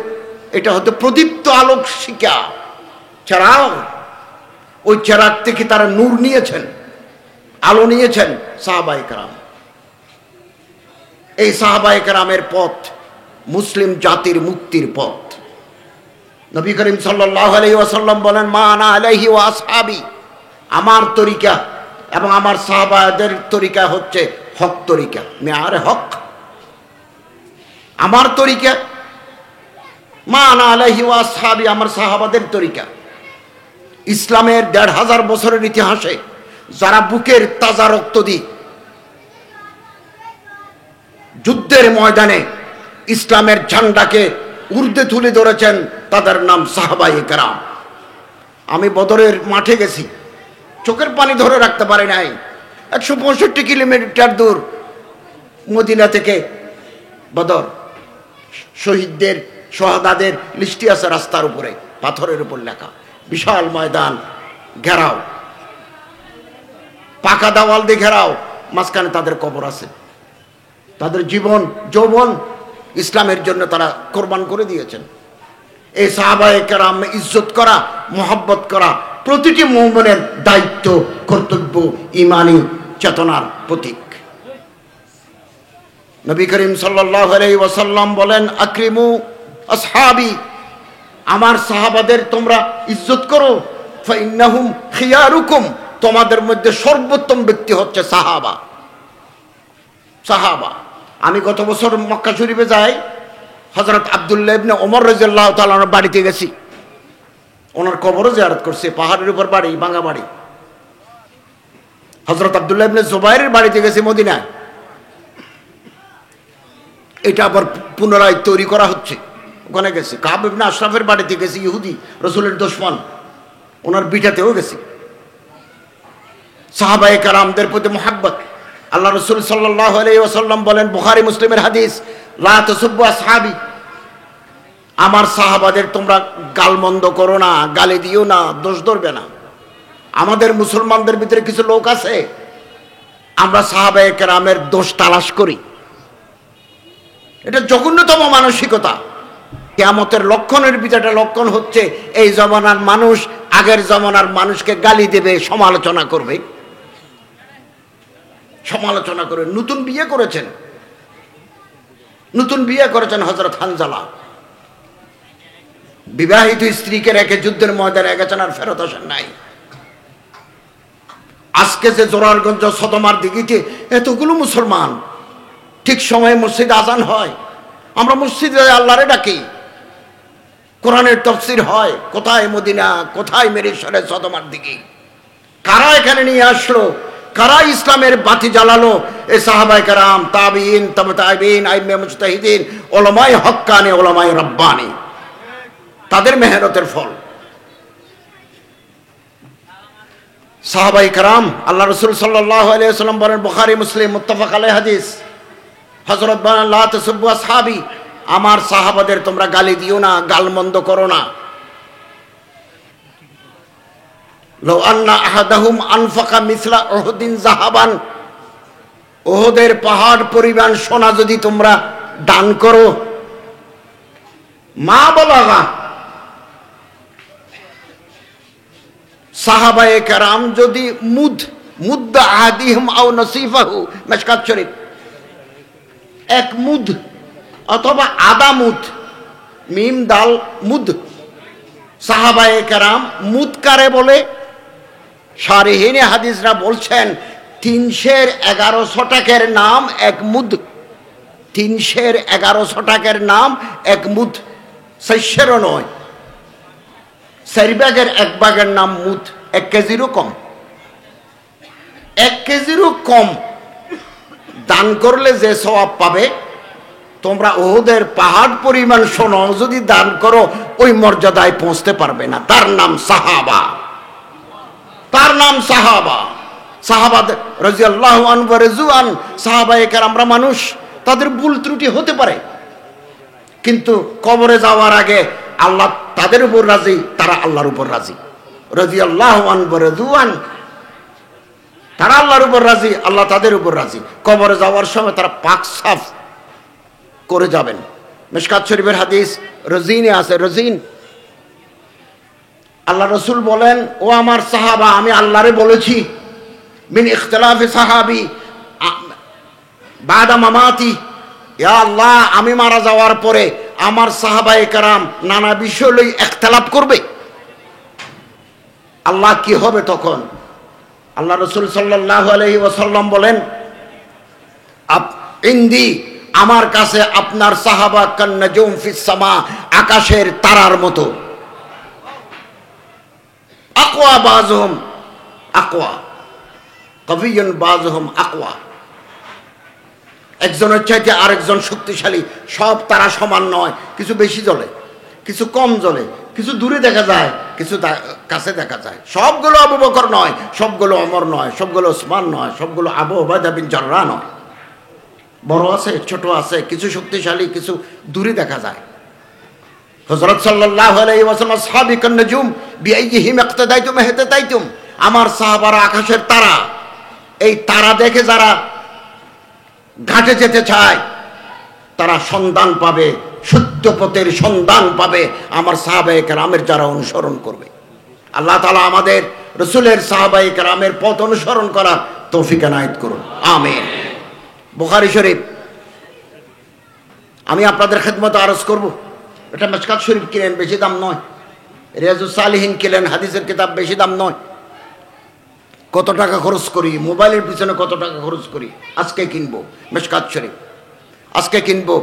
এটা হতে প্রদীপ্ত আলোক শিখা চেরাগ, ওই চেরাগ থেকে তারা নূর নিয়েছেন, আলো নিয়েছেন সাহাবায়ে কেরাম। এই সাহাবায়ে কেরামের পথ মুসলিম জাতির মুক্তির পথ। নবী করিম সাল্লাল্লাহু আলাইহি ওয়াসাল্লাম বলেন, মা আনা আলাইহি ওয়া আসহাবি, আমার তরিকা এবং আমার সাহাবাদের তরিকা হচ্ছে হক তরিকা, মেয়ারে হক। আমার তরিকা মা আনা আলাইহি ওয়া আসহাবি, আমার সাহাবাদের তরিকা। ইসলামের ১৫০০ বছরের ইতিহাসে যারা বুকের তাজা রক্ত দিয়ে যুদ্ধের ময়দানে ইসলামের ঝান্ডাকে ঊর্ধ্বে তুলে ধরেছেন, তাদের নাম সাহাবায়ে কেরাম। আমি বদরের মাঠে গেছি, চোখের পানি ধরে রাখতে পারি নাই। ১৬৫ কিলোমিটার দূর মদিনা থেকে বদর, শহীদদের শহাদাদের লিস্টি আছে রাস্তার উপরে, পাথরের উপর লেখা, বিশাল ময়দান, ঘেরাও, পাকা দেওয়াল দিয়ে ঘেরাও, মাঝখানে তাদের কবর আছে। তাদের জীবন যৌবন ইসলামের জন্য তারা কোরবান করে দিয়েছেন। এই সাহাবায়ে কেরাম ইজ্জত করা, মোহাব্বত করা প্রতিটি মুমিনের দায়িত্ব, কর্তব্য, ঈমানি চেতনার প্রতীক। নবী করিম সাল্লাল্লাহু আলাইহি ওয়াসাল্লাম বলেন, আকরিমু আসহাবি, আমার সাহাবাদের তোমরা ইজ্জত করো, ফাইন্নাহুম খিয়ারুকুম, তোমাদের মধ্যে সর্বোত্তম ব্যক্তি হচ্ছে সাহাবা। সাহাবা। আমি গত বছর মক্কা শরীফে যাই, হযরত আব্দুল্লাহ ইবনে ওমর রাদিয়াল্লাহু তাআলার বাড়িতে গেছি, ওনার কবরও জিয়ারত করছি, পাহাড়ের উপর বাড়ি, ভাঙা বাড়ি। হযরত আব্দুল্লাহ ইবনে জুবাইরের বাড়িতে গেছি মদিনায়, এটা আবার পুনরায় তৈরি করা হচ্ছে, ওখানে গেছি। কাব ইবনে আশরাফের বাড়িতে গেছি, ইহুদি, রসুলের দুশমন, ওনার বিটাতেও গেছি। সাহাবায়ে কেরামদের প্রতি মুহাব্বত। আল্লাহ রসুল সাল্লাল্লাহু আলাইহি ওয়াসাল্লাম বলেন, বুখারী মুসলিমের হাদিস, লা তাসুব্বু আসহাবি, আমার সাহাবাদের তোমরা গালমন্দ করো না, গালি দিও না, দোষ ধরবে না। আমাদের মুসলমানদের ভিতরে কিছু লোক আছে, আমরা সাহাবায়ে কেরামের দোষ তালাশ করি। এটা জঘন্যতম মানসিকতা। কিয়ামতের লক্ষণের ভিতরে লক্ষণ হচ্ছে এই জমানার মানুষ আগের জমানার মানুষকে গালি দেবে, সমালোচনা করবে, সমালোচনা করে। নতুন বিয়ে করেছেন হযরত হানজালা, বিবাহিত স্ত্রীকে রেখে যুদ্ধের ময়দানে গেছেন, আর ফেরত আসেন নাই। আজকে যে জোরারগঞ্জ, সদমার দিঘিতে এতগুলো মুসলমান, ঠিক সময়ে মসজিদে আজান হয়, আমরা মসজিদে আল্লাহরে ডাকি, কোরআনের তাফসীর হয়, কোথায় মদিনা, কোথায় মেরিশরে, সদমার দিঘি। কারা এখানে নিয়ে আসলো, কারা ইসলামের বাতি জ্বালালো? এই সাহাবায়ে কেরাম, তাবিঈন, তাবে তাবিঈন, আইম্মে মুজতাহিদিন, উলামায়ে হক্কানি, উলামায়ে রাব্বানি, তাদের মেহনতের ফল। সাহাবায়ে কেরাম, আল্লাহ রাসূল সাল্লাল্লাহু আলাইহি ওয়াসাল্লাম বলেন, বুখারী মুসলিম মুত্তাফাক আলাইহি হাদিস, হযরত বলেন, লা তাসুব্বু আসহাবি, আমার সাহাবাদের তোমরা গালি দিও না, গালমন্দ করো না। লাউ আন্না আহাদাহুম আনফাকা মিসলা উহুদিন যাহাবান, উহুদের পাহাড় পরিমাণ সোনা যদি তোমরা দান করো, মা বালাগা, সাহাবায়ে কেরাম যদি মুদ মুদ্দা আহাদিহিম আও নসিফাহু, মিশকাত শরীফ। এক মুদ অথবা আধা মুদ, মিম দাল মুদ। সাহাবায়ে কেরাম মুদ কারে বলে? শারিহিনে হাদিসরা বলছেন 311 শতকের নাম এক মুদ। 311 শতকের নাম এক মুদ, 600 নয়। 4 ভাগের 1 ভাগের নাম মুদ, 1 কেজিরও কম। 1 কেজিরও কম দান করলে যে সওয়াব পাবে, তোমরা ওহুদের পাহাড় পরিমাণ সোনা যদি দান করো ওই মর্যাদায় পৌঁছতে পারবে না। তার নাম সাহাবা, তার নাম সাহাবা। সাহাবা রাদিয়াল্লাহু আনহু ওয়া রাযুয়ান, সাহাবায়ে কেরামরা মানুষ, তাদের ভুল ত্রুটি হতে পারে, কিন্তু কবরে যাওয়ার আগে আল্লাহ তাদের উপর রাজি, তারা আল্লাহর উপর রাজি। রাদিয়াল্লাহু আনহু ওয়া রাযুয়ান, তারা আল্লাহর উপর রাজি, আল্লাহ তাদের উপর রাজি। কবরে যাওয়ার সময় তারা পাক সাফ করে যাবেন। মিশকাত শরীফের হাদিস রজিনে আছে, রজিন। আল্লাহ রসুল বলেন, ও আমার সাহাবা, আমি আল্লাহরে বলেছি মিন ইখতিলাফি সাহাবি বাদা মামাতি, ইয়া আল্লাহ, আমি মারা যাওয়ার পরে আমার সাহাবায়ে কেরাম নানা বিষয় লই ইখতিলাফ করবে, আল্লাহ কি হবে তখন? আল্লাহ রসুল সাল্লাল্লাহু আলাইহি ওয়াসাল্লাম বলেন, ইন্দি, আমার কাছে আপনার সাহাবা কান্নাজুম ফিস সামা, আকাশের তারার মতো। আকওয়া বাযুহুম আকওয়া, কবিয়ুন বাযুহুম আকওয়া, একজনের চাইতে আরেকজন শক্তিশালী। সব তারা সমান নয়, কিছু বেশি জ্বলে, কিছু কম জ্বলে, কিছু দূরে দেখা যায়, কিছু কাছে দেখা যায়। সবগুলো আবু বকর নয়, সবগুলো ওমর নয়, সবগুলো ওসমান নয়, সবগুলো আবু উবাইদা বিন জাররাহ নয়। বড় আছে, ছোট আছে, কিছু শক্তিশালী, কিছু দূরে দেখা যায়। হযরত সাল্লাল্লাহু আলাইহি ওয়াসাল্লাম সাহাবিকান নজুম বিআইহিম ইক্তাদাইতুম ইহতাদাইতুম, আমার সাহাবারা আকাশের তারা। এই তারা দেখে যারা ঘাটে যেতে চায় তারা সন্ধান পাবে, সত্য পথের সন্ধান পাবে আমার সাহাবায়ে কেরামের যারা অনুসরণ করবে। আল্লাহ তাআলা আমাদের রাসূলের সাহাবায়ে কেরামের পথ অনুসরণ করার তৌফিক এনায়েত করুন, আমিন। বুখারী শরীফ, আমি আপনাদের খেদমতে আরজ করব, এটা মিশকাত শরীফ কিনেন, বেশি দাম নয়। রিয়াজুস সালিহিন কিনেন, হাদিসের কিতাব, বেশি দাম নয়। কত টাকা খরচ করি, মোবাইলের পিছনে কত টাকা খরচ করি। আজকে কিনবো মিশকাত শরীফ, আজকে কিনবো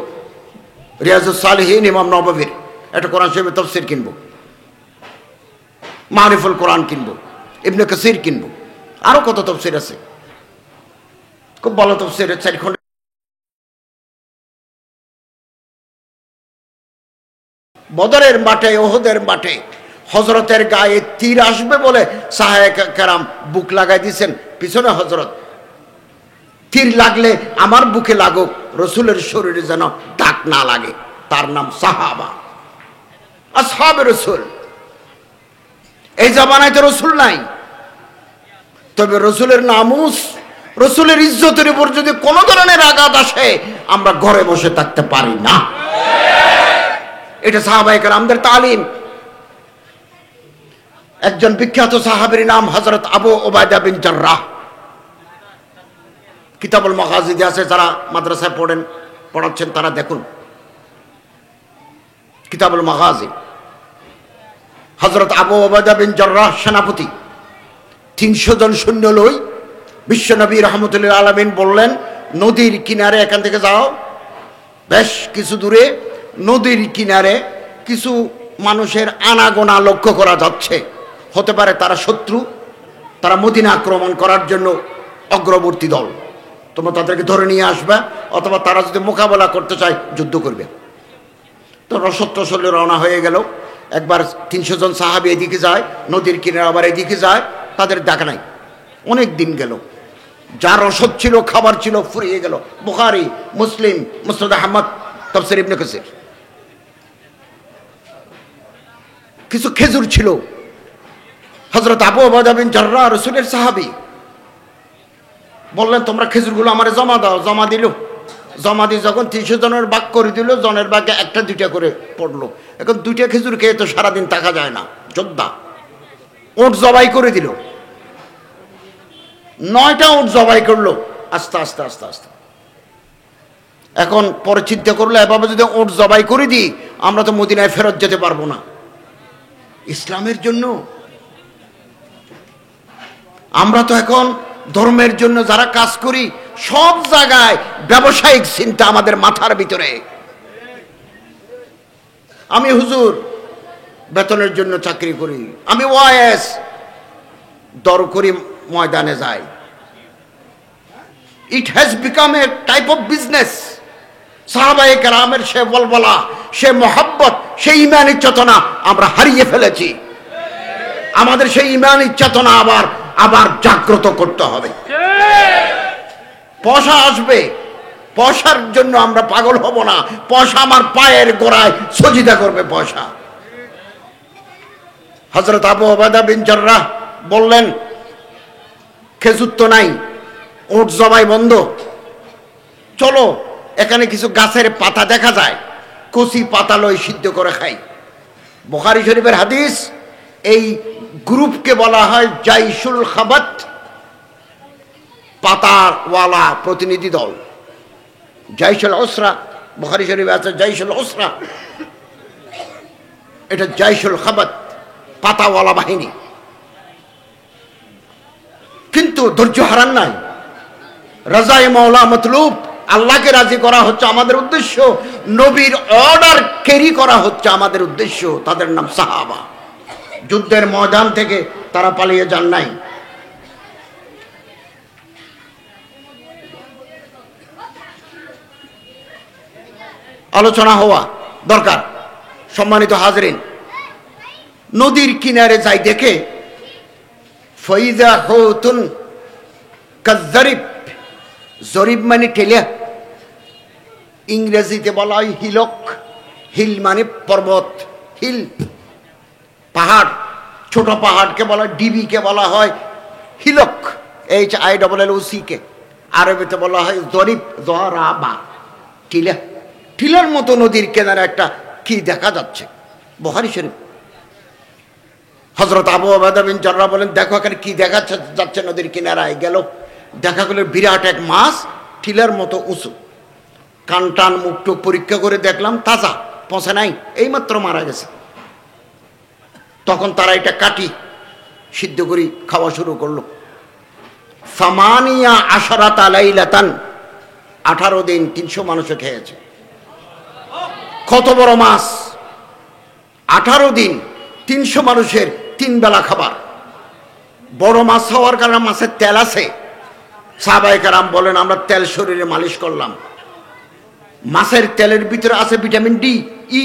রিয়াজুস সালিহিন ইমাম নববীর, একটা কোরআন শরীফের তাফসীর কিনবো, মারিফুল কোরআন কিনবো, ইবনে কাসির কিনবো, আরো কত তাফসীর আছে, খুব ভালো তাফসীর, 4 খন্ড। বদরের মাঠে, ওহদের মাঠে হযরতের গায়ে তীর আসবে বলে সাহাবায়ে কেরাম বুক লাগাই দিয়েছেন পিছনে। হযরত, তীর লাগলে আমার বুকে লাগুক, রসুলের শরীরে যেন দাগ না লাগে। তার নাম সাহাবা, আসহাবে রসুল। এই জামানায় তো রসুল নাই, তবে রসুলের নামুস, রসুলের ইজ্জতের উপর যদি কোনো ধরনের আঘাত আসে, আমরা ঘরে বসে থাকতে পারি না। এটা সাহাবায়ে কেরামদের তালিম। একজন বিখ্যাত সাহাবীর নাম হযরত আবু উবাইদা বিন জাররাহ, কিতাবুল মাগাজি আছে, যারা মাদ্রাসায় পড়াচ্ছেন তারা দেখুন কিতাবুল মাগাজি। হযরত আবু উবাইদা বিন জাররাহ সেনাপতি, 300 জন সৈন্য লই বিশ্বনবী রাহমাতুল্লিল আলামিন বললেন, নদীর কিনারে এখান থেকে যাও, বেশ কিছু দূরে নদীর কিনারে কিছু মানুষের আনাগোনা লক্ষ্য করা যাচ্ছে। হতে পারে তারা শত্রু, তারা মদিনা আক্রমণ করার জন্য অগ্রবর্তী দল, তোমরা তাদেরকে ধরে নিয়ে আসবে, অথবা তারা যদি মোকাবেলা করতে চায় যুদ্ধ করবে। তো রসদ রওনা হয়ে গেল। একবার 300 জন সাহাবী এদিকে যায়, নদীর কিনারে আবার এদিকে যায়, তাদের দেখা নাই। অনেক দিন গেল, যা রসদ ছিল, খাবার ছিল, ফুরিয়ে গেল। বুখারী, মুসলিম, মুসনাদ আহমদ, তাফসীর ইবনে কাসির। কিছু খেজুর ছিল। হযরত আবু উবাইদা বিন জাররাহ রাসূলের সাহাবী, বললেন তোমরা খেজুরগুলো আমারে জমা দাও। জমা দিল। জমা দিয়ে যখন 300 জনের ভাগ করে দিল, জনের ভাগে 1-2টা করে পড়লো। এখন 2টা খেজুর খেয়ে তো সারাদিন থাকা যায় না, যোদ্ধা। ওট জবাই করে দিল। 9টা উট জবাই করলো, আস্তে আস্তে আস্তে আস্তে। এখন পরে চিন্তা করলো, এভাবে যদি উট জবাই করে দিই আমরা তো মদিনায় ফেরত যেতে পারবো না। ইসলামের জন্য আমরা তো এখন ধর্মের জন্য যারা কাজ করি সব জায়গায় ব্যবসায়িক চিন্তা আমাদের মাথার ভিতরে। আমি হুজুর বেতনের জন্য চাকরি করি, আমি ওয়াইএস দর করি, ময়দানে যাই। It has become a type of business. সাহাবায়ে কেরামের সে বলবলা, সে মহব্বত, সেই ইমানি চেতনা আমরা হারিয়ে ফেলেছি। আমাদের সেই ইমানি চেতনা আবার জাগ্রত করতে হবে। পয়সা আসবে, পয়সার জন্য আমরা পাগল হব না। পয়সা আমার পায়ের গোড়ায় সজিদা করবে পয়সা। হযরত আবু উবাইদা বিন জাররাহ বললেন, খেজুর তো নাই, উট জবাই বন্ধ, চলো এখানে কিছু গাছের পাতা দেখা যায়, কচি পাতা লই সিদ্ধ করে খাই। বুখারী শরীফের হাদিস। এই গ্রুপকে বলা হয় জাইশুল খাবাত, পাতাওয়ালা প্রতিনিধি দল। জাইশুল উসরা, বুখারী শরীফে আছে জাইশুল উসরা, এটা জাইশুল খাবাত, পাতাওয়ালা বাহিনী। কিন্তু ধৈর্য হারান নাই। রাজায়ে মাওলা মতলুব, আল্লাহকে রাজি করা হচ্ছে আমাদের উদ্দেশ্য, নবীর অর্ডার ক্যারি করা হচ্ছে আমাদের উদ্দেশ্য। তাদের নাম সাহাবা। যুদ্ধের ময়দান থেকে তারা পালিয়ে যান নাই। আলোচনা হওয়া দরকার। সম্মানিত হাজরিন, নদীর কিনারে যাই দেখে ফইজা হুতুন কাজ্জারিব, জরিব মানে ঠেলে, ইংরেজিতে বলা হয় হিলক। হিল মানে পর্বত, হিল পাহাড়, ছোট পাহাড়কে বলা হয়, ডিবিকে বলা হয় হিলক, HILLOC কে। আরবিতে বলা হয় জরিব, জরাবা, টিলা। টিলার মতো নদীর কিনারে একটা কি দেখা যাচ্ছে। বুখারী শরীফ। হযরত আবু উবাইদা বিন জাররাহ বলেন, দেখো এখানে কি দেখা যাচ্ছে। নদীর কিনারায় গেল, দেখা গেল বিরাট এক মাছ, টিলার মতো উঁচু। কান টান মুখ টুক পরীক্ষা করে দেখলাম তাজা, পচে নাই, এইমাত্র মারা গেছে। তখন তারা এটা কাটি সিদ্ধ করি খাওয়া শুরু করলো। সামানিয়া আশারাতা লাইলাতান, 18 দিন 300 মানুষে খেয়েছে। কত বড় মাছ! 18 দিন 300 মানুষের 3 বেলা খাবার। বড় মাছ হওয়ার কারণে মাছের তেল আছে। সাহাবায়ে কেরাম বলেন, আমরা তেল শরীরে মালিশ করলাম। মাছের তেলের ভিতরে আছে ভিটামিন ডি, ই,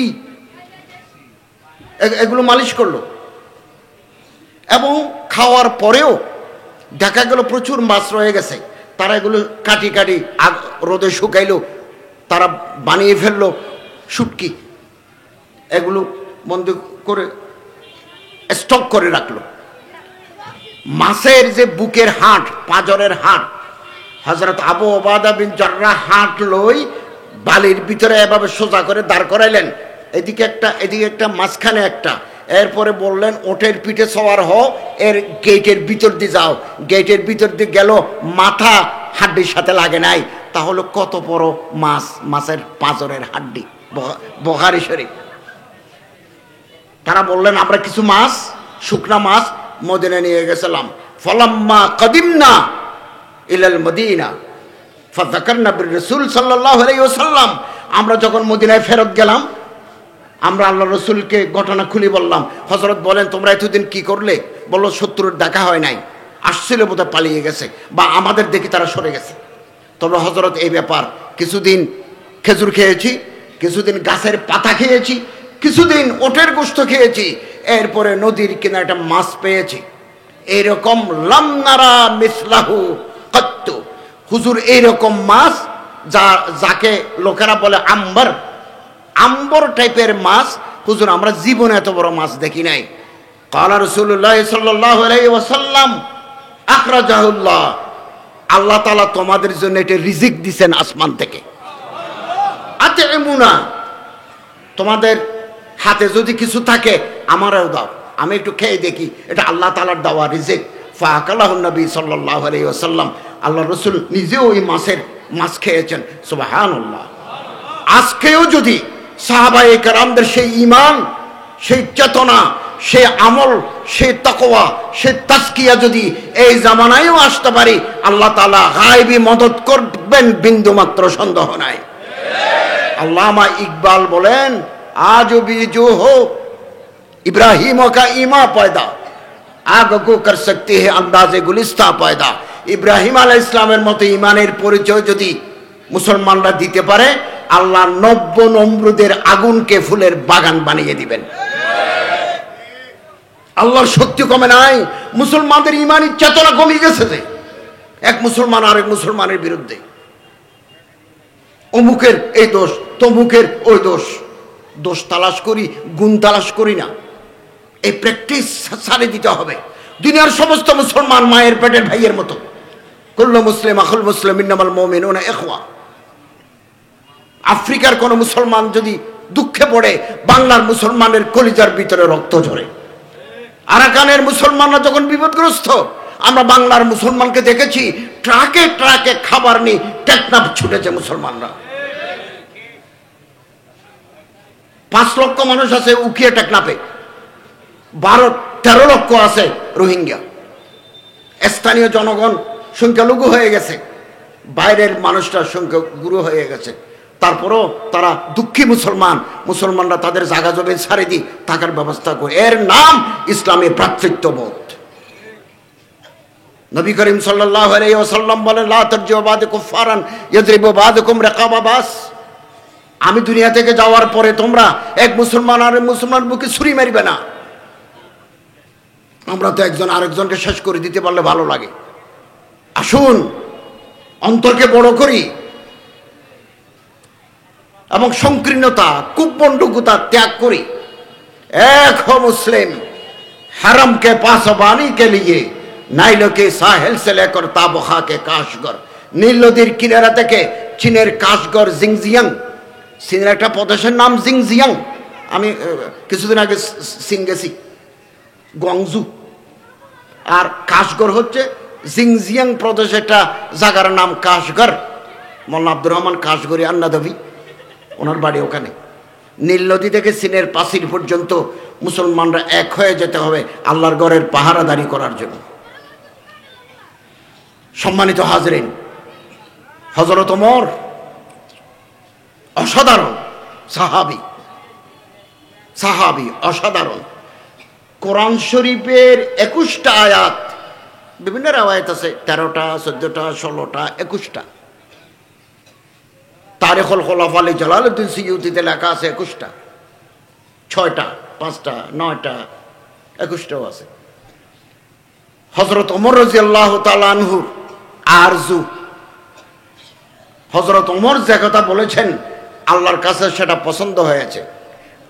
এগুলো মালিশ করলো। এবং খাওয়ার পরেও দেখা গেল প্রচুর মাছ রয়ে গেছে। তারা এগুলো কাটি কাটি রোদে শুকাইলো, তারা বানিয়ে ফেললো শুটকি। এগুলো বন্ধ করে স্টক করে রাখলো। মাছের যে বুকের হাড়, পাঁজরের হাড়, হযরত আবু উবাইদা বিন জাররাহ হাড় লই বালির ভিতরে এভাবে সোজা করে দাঁড় করাইলেন, এদিকে একটা মাঝখানে একটা। এরপরে বললেন, ওটের পিঠে সওয়ার হও, এর গেটের ভিতর দিয়ে যাও। গেটের ভিতর দিয়ে গেল, মাথা হাড্ডির সাথে লাগে নাই। তাহলে কত বড় মাছ, মাছের পাঁজরের হাড্ডি। বুখারী শরীফ। তারা বললেন, আমরা কিছু মাছ, শুকনা মাছ মদিনায় নিয়ে গেছিলাম। ফালাম্মা কাদিমনা ইলাল মদিনা ফাযাকারনা বির-রাসূল সাল্লাল্লাহু আলাইহি ওয়াসাল্লাম, আমরা যখন মদিনায় ফেরত গেলাম, আমরা আল্লাহ রসুলকে ঘটনা খুলে বললাম। হযরত বলেন, তোমরা এতদিন কি করলে? বলল, শত্রুর দেখা হয় নাই, আসছিল বোধহয় পালিয়ে গেছে, বা আমাদের দেখি তারা সরে গেছে। তবে হযরত এই ব্যাপার, কিছুদিন খেজুর খেয়েছি, কিছুদিন গাছের পাতা খেয়েছি, কিছুদিন ওটের গোশত খেয়েছি, এরপরে নদীর কিনারে একটা মাছ পেয়েছি। এরকম লাম নারা মিসলাহু কত্তু, হুজুর এইরকম মাছ যাকে লোকেরা বলে আম্বর টাইপের মাছ, হুজুর আমরা জীবনে এত বড় মাছ দেখি নাই। ক্বালা রাসূলুল্লাহ সাল্লাল্লাহু আলাইহি ওয়াসাল্লাম আখরাজাহুল্লাহ, আল্লাহ তাআলা তোমাদের জন্য এটা রিজিক দিবেন আসমান থেকে। আতিমুনা, তোমাদের হাতে যদি কিছু থাকে আমারও দাও, আমি একটু খেয়ে দেখি, এটা আল্লাহ তাআলার দেওয়া রিজিক। ফাকালাহু নবী সাল্লাল্লাহু আলাইহি ওয়াসাল্লাম, আল্লাহ রসুল নিজেও ওই মাছ খেয়েছেন। সুবহানাল্লাহ। আজকেও যদি সাহাবায়ে কেরামদের সেই ঈমান, সেই চেতনা, সেই আমল, সেই তাকওয়া, সেই তাজকিয়া যদি এই জামানায়ও আসতে পারি, আল্লাহ তাআলা গায়বী মদত করবেন, বিন্দুমাত্র সন্দেহ নাই। আল্লামা ইকবাল বলেন, আজ भी जो हो इब्राहिमों का ईमा पैदा आग को कर सकती है अंदाजे गुलिस्ता पैदा। ইব্রাহিম আলাইহিস সালামের মতো ঈমানের পরিচয় যদি মুসলমানরা দিতে পারে, আল্লাহ নব্য নমরুদের আগুনকে ফুলের বাগান বানিয়ে দিবেন। আল্লাহর শক্তি কমে নাই, মুসলমানদের ঈমানি চেতনা কমে গেছে যে এক মুসলমান আরেক মুসলমানের বিরুদ্ধে, অমুকের এই দোষ, তমুকের ওই দোষ। দোষ তালাশ করি, গুণ তালাশ করি না। এই প্র্যাকটিস ছাড়িয়ে দিতে হবে। দুনিয়ার সমস্ত মুসলমান মায়ের পেটের ভাইয়ের মতো। কুল্লু মুসলিম আখুল মুসলিম ইন্নামাল মুমিনুনা ইখওয়া। আফ্রিকার কোন মুসলমান যদি দুঃখে পড়ে, বাংলার মুসলমানের কলিজার ভিতরে রক্ত ঝরে। আরাকানের মুসলমানরা যখন বিপদগ্রস্ত, আমরা বাংলার মুসলমানকে দেখেছি ট্রাকে ট্রাকে খাবার নিয়ে টেকনাফ ছুটেছে মুসলমানরা। 5 লক্ষ মানুষ আছে উকিয়ে টেকনাফে, 12-13 লক্ষ আছে রোহিঙ্গা। স্থানীয় জনগণ সংখ্যালঘু হয়ে গেছে, বাইরের মানুষটা সংখ্যাগুরু হয়ে গেছে। তারপরও তারা দুঃখী মুসলমানরা তাদের জায়গা জমি ছাড়ে দিয়ে থাকার ব্যবস্থা করে। এর নাম ইসলামী ভ্রাতৃত্ববোধ। নবী করিম সাল্লাল্লাহু আলাইহি ওয়াসাল্লাম বলেন, লা তারজিউ বা'দা কুফারান ইয়াদরিবু বা'দুকুম রিকাবা বাস। আমি দুনিয়া থেকে যাওয়ার পরে তোমরা এক মুসলমান আর মুসলমান বুকে ছুরি মারবে না। আমরা তো একজন আরেকজনকে শেষ করে দিতে পারলে ভালো লাগে। আসুন অন্তরকে বড় করি এবং সংকীর্ণতা, কুপন্ডুকুতা ত্যাগ করি। এক হো মুসলিম हरम के पासबानी के लिए नाइलो के साहिल से लेकर ताबखा के काशगर। নীল নদীর কিনারা থেকে চীনের কাশগর, জিংজিয়াং, চীনের একটা প্রদেশের নাম জিংজিয়াং। আমি কিছুদিন আগে চীন গেছি, গুয়াংজু। আর কাশগর হচ্ছে জিংজিয়াং প্রদেশ, একটা জায়গার নাম কাশগর। মোল্লা আব্দুর রহমান কাশগরি আন্নাদবি, ওনার বাড়ি ওখানে। নীল নদী থেকে চীনের পাঁচিল পর্যন্ত মুসলমানরা এক হয়ে যেতে হবে আল্লাহর ঘরের পাহারাদারি করার জন্য। সম্মানিত হাজরিন, হযরত ওমর অসাধারণ সাহাবী, অসাধারণ। কোরআন শরীফের 21টা আয়াত, বিভিন্ন রাওয়ায়াত আছে 13টা, 14টা, 16টা, 21টা। তারিখুল খুলাফা আলী জালালউদ্দিন সিয়ুতিতে লেখা আছে 21টা, 6টা, 5টা, 9টা, 21টাও আছে। হযরত ওমর রাদিয়াল্লাহু তাআলা আনহু আরজু, হযরত ওমর যে কথা বলেছেন আল্লাহর কাছে সেটা পছন্দ হয়েছে।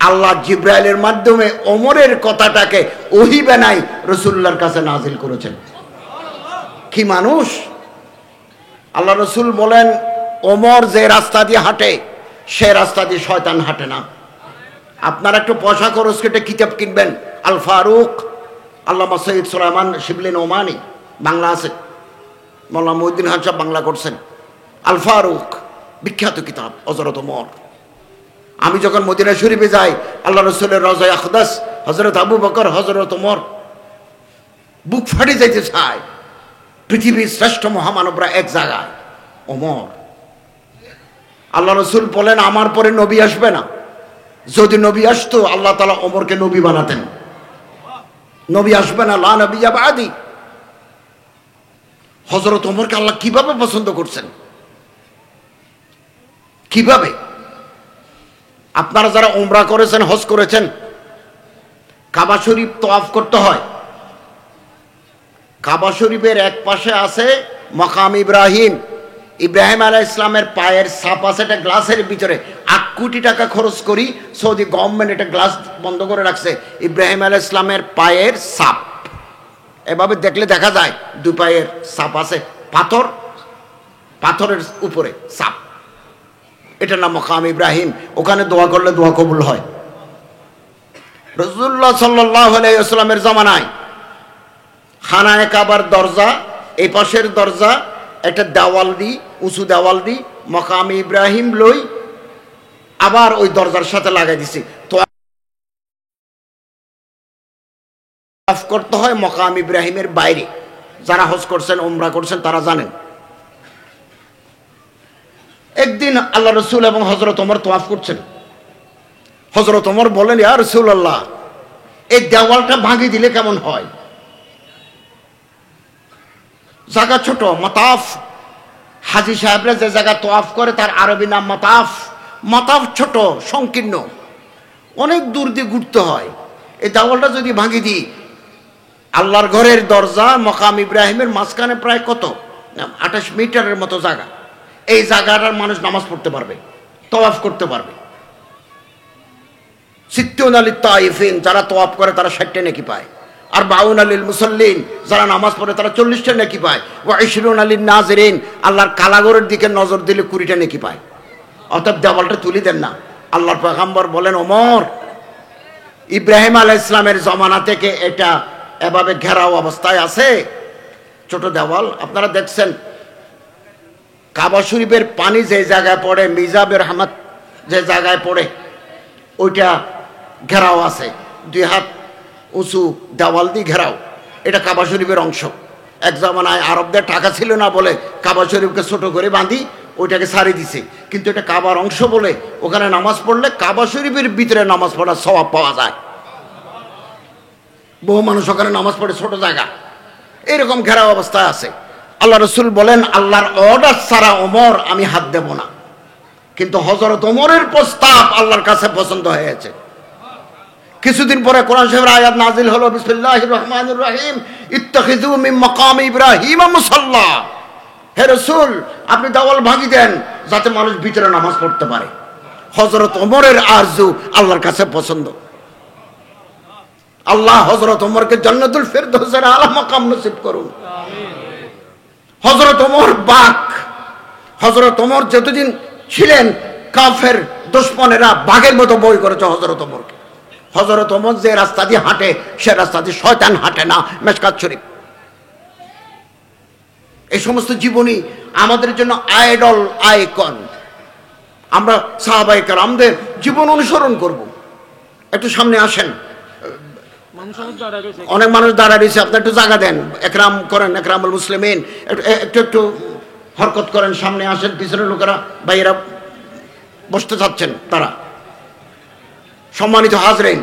আল্লাহ জিব্রাইলের মাধ্যমে ওমরের কথাটাকে ওহী বানাই রাসূলুল্লাহর কাছে নাজিল করেছেন। কি মানুষ! আল্লাহ রাসূল বলেন, ওমর যে রাস্তা দিয়ে হাঁটে সে রাস্তা দিয়ে শয়তান হাঁটে না। আপনারা একটু পয়সা খরচ কেটে কিতাব কিনবেন, আল ফারুক, আল্লামা সৈয়দ সুলাইমান শিবলি নোমানি, বাংলা আছে, মোল্লা মুহিউদ্দিন খান সাহেব বাংলা করছেন। আল ফারুক বিখ্যাত কিতাব, হযরত ওমর। আমি যখন মদিনা শরীফে যাই, আল্লাহ রাসূলের রওজায়ে আকদাস, হযরত আবু বকর, হযরত ওমর, বুক ফাটে যাইতে চায়। পৃথিবীর শ্রেষ্ঠ মহামানবরা এক জায়গায়, ওমর। আল্লাহ রাসূল বলেন, আমার পরে নবী আসবে না। যদি নবী আসতো আল্লাহ তাআলা ওমরকে নবী বানাতেন। নবী আসবে না, লা নবিয়্যা বা'দি। হযরত ওমরকে আল্লাহ কিভাবে পছন্দ করছেন, কিভাবে! আপনারা যারা উমরা করেছেন, হজ করেছেন, কাবা শরীফ তওয়াফ করতে হয়। কাবা শরীফের এক পাশে আছে মাকাম ইব্রাহিম, ইব্রাহিম আলাইহিস সালামের পায়ের ছাপ আছে, একটা গ্লাসের ভিতরে। 8 কোটি টাকা খরচ করি, সৌদি গভর্নমেন্ট এটা গ্লাস বন্ধ করে রাখছে। ইব্রাহিম আলাইহিস সালামের পায়ের ছাপ এভাবে দেখলে দেখা যায় 2 পায়ের ছাপ আছে, পাথরের উপরে ছাপ। এটার নাম মাকাম ইব্রাহিম। ওখানে দোয়া করলে দোয়া কবুল হয়। রাসূলুল্লাহ সাল্লাল্লাহু আলাইহি ওয়াসাল্লামের জামানায় খানায়ে কাবার দরজা, এই পাশের দরজা একটা দেওয়াল দি, উঁচু দেওয়াল দি, মকামে ইব্রাহিম লই আবার ওই দরজার সাথে লাগাই দিছি। তওয়াফ করতে হয় মকাম ইব্রাহিমের বাইরে। যারা হজ করছেন, উমরা করছেন, তারা জানেন। একদিন আল্লাহ রসুল এবং হজরত ওমর তওয়াফ করছেন। হজরত ওমর বলেন, ইয়া রাসূলুল্লাহ, এই দেওয়ালটা ভাঙিয়ে দিলে কেমন হয়? জায়গা ছোট, মাতাফ। হাজী সাহেবরা যে জায়গা তওয়াফ করে তার আরবি নাম মাতাফ। মাতাফ ছোট, সংকীর্ণ, অনেক দূর দিয়ে ঘুরতে হয়। এই দেওয়ালটা যদি ভাঙিয়ে দিই, আল্লাহর ঘরের দরজা মকাম ইব্রাহিমের মাঝখানে প্রায় কত 28 মিটারের মতো জায়গা। এই জায়গাটার মানুষ নামাজ পড়তে পারবে, তওয়াফ করতে পারবে। সিত্তুন আলী তাইফিন, যারা তওয়াফ করে তারা 60টা নেকি পায়। আর 52 আলীল মুসল্লিন, যারা নামাজ পড়ে তারা 40টা নেকি পায়। ওয়া 20 আলীল নাজরিন, আল্লাহর কালাগরের দিকে নজর দিলে 20টা নেকি পায়। অতএব দেওয়ালটা তুলি দেন না। আল্লাহর পয়গম্বর বলেন, ওমর, ইব্রাহিম আলাইহিস সালামের জমানা থেকে এটা এভাবে ঘেরাও অবস্থায় আছে, ছোট দেওয়াল। আপনারা দেখছেন কাবা শরীফের পানি যে জায়গায় পড়ে, মিজাবের রহমত যে জায়গায় পড়ে, ওইটা ঘেরাও আছে, 2 হাত উঁচু দেওয়াল দিয়ে ঘেরাও। এটা কাবা শরীফের অংশ। এক জামানায় আরবদের টাকা ছিল না বলে কাবা শরীফকে ছোট করে বাঁধি ওইটাকে ছাড়িয়ে দিছে, কিন্তু এটা কাবার অংশ বলে ওখানে নামাজ পড়লে কাবা শরীফের ভিতরে নামাজ পড়ার সওয়াব পাওয়া যায়। বহু মানুষ ওখানে নামাজ পড়ে, ছোট জায়গা, এরকম ঘেরাও অবস্থায় আছে। আল্লাহ রসুল বলেন, আল্লাহর অর্ডার ছাড়া ওমর আমি হাত দেব না। কিন্তু হযরত ওমরের প্রস্তাব আল্লাহর কাছে পছন্দ হয়েছে। কিছুদিন পরে কোরআন শরীফের আয়াত নাজিল হলো, বিসমিল্লাহির রহমানির রহিম, ইত্তাখিযু মিন মাকাম ইব্রাহিম মুসাল্লা। হে রাসূল, আপনি দেওয়াল ভাঙিয়ে দেন যাতে মানুষ ভিতরে নামাজ পড়তে পারে। হযরত ওমরের আরজু আল্লাহর কাছে পছন্দ। আল্লাহ হযরত ওমরকে জান্নাতুল ফেরদৌসের আলা মাকাম নসিব করুন। হযরত ওমর বাক। হযরত ওমর যতদিন ছিলেন কাফের দুশমনেরা বাঘের মতো বই করেছে হযরত ওমরকে। হযরত ওমর যে রাস্তা দিয়ে হাঁটে সে রাস্তা দিয়ে শয়তান হাঁটে না। মেশকাত শরীফ। এই সমস্ত জীবনী আমাদের জন্য আইডল, আইকন। আমরা সাহাবায়ে কেরামদের জীবন অনুসরণ করব। একটু সামনে আসেন। অনেক মানুষ দাঁড়ায় রয়েছে, আপনি একটু জায়গা দেন, একরাম করেন, একরামুল মুসলিমিন, একটু একটু হরকত করেন, সামনে আসেন। পিছনের লোকেরা ভাইয়েরা বসতে চাচ্ছেন, তারা। সম্মানিত হাজরিন,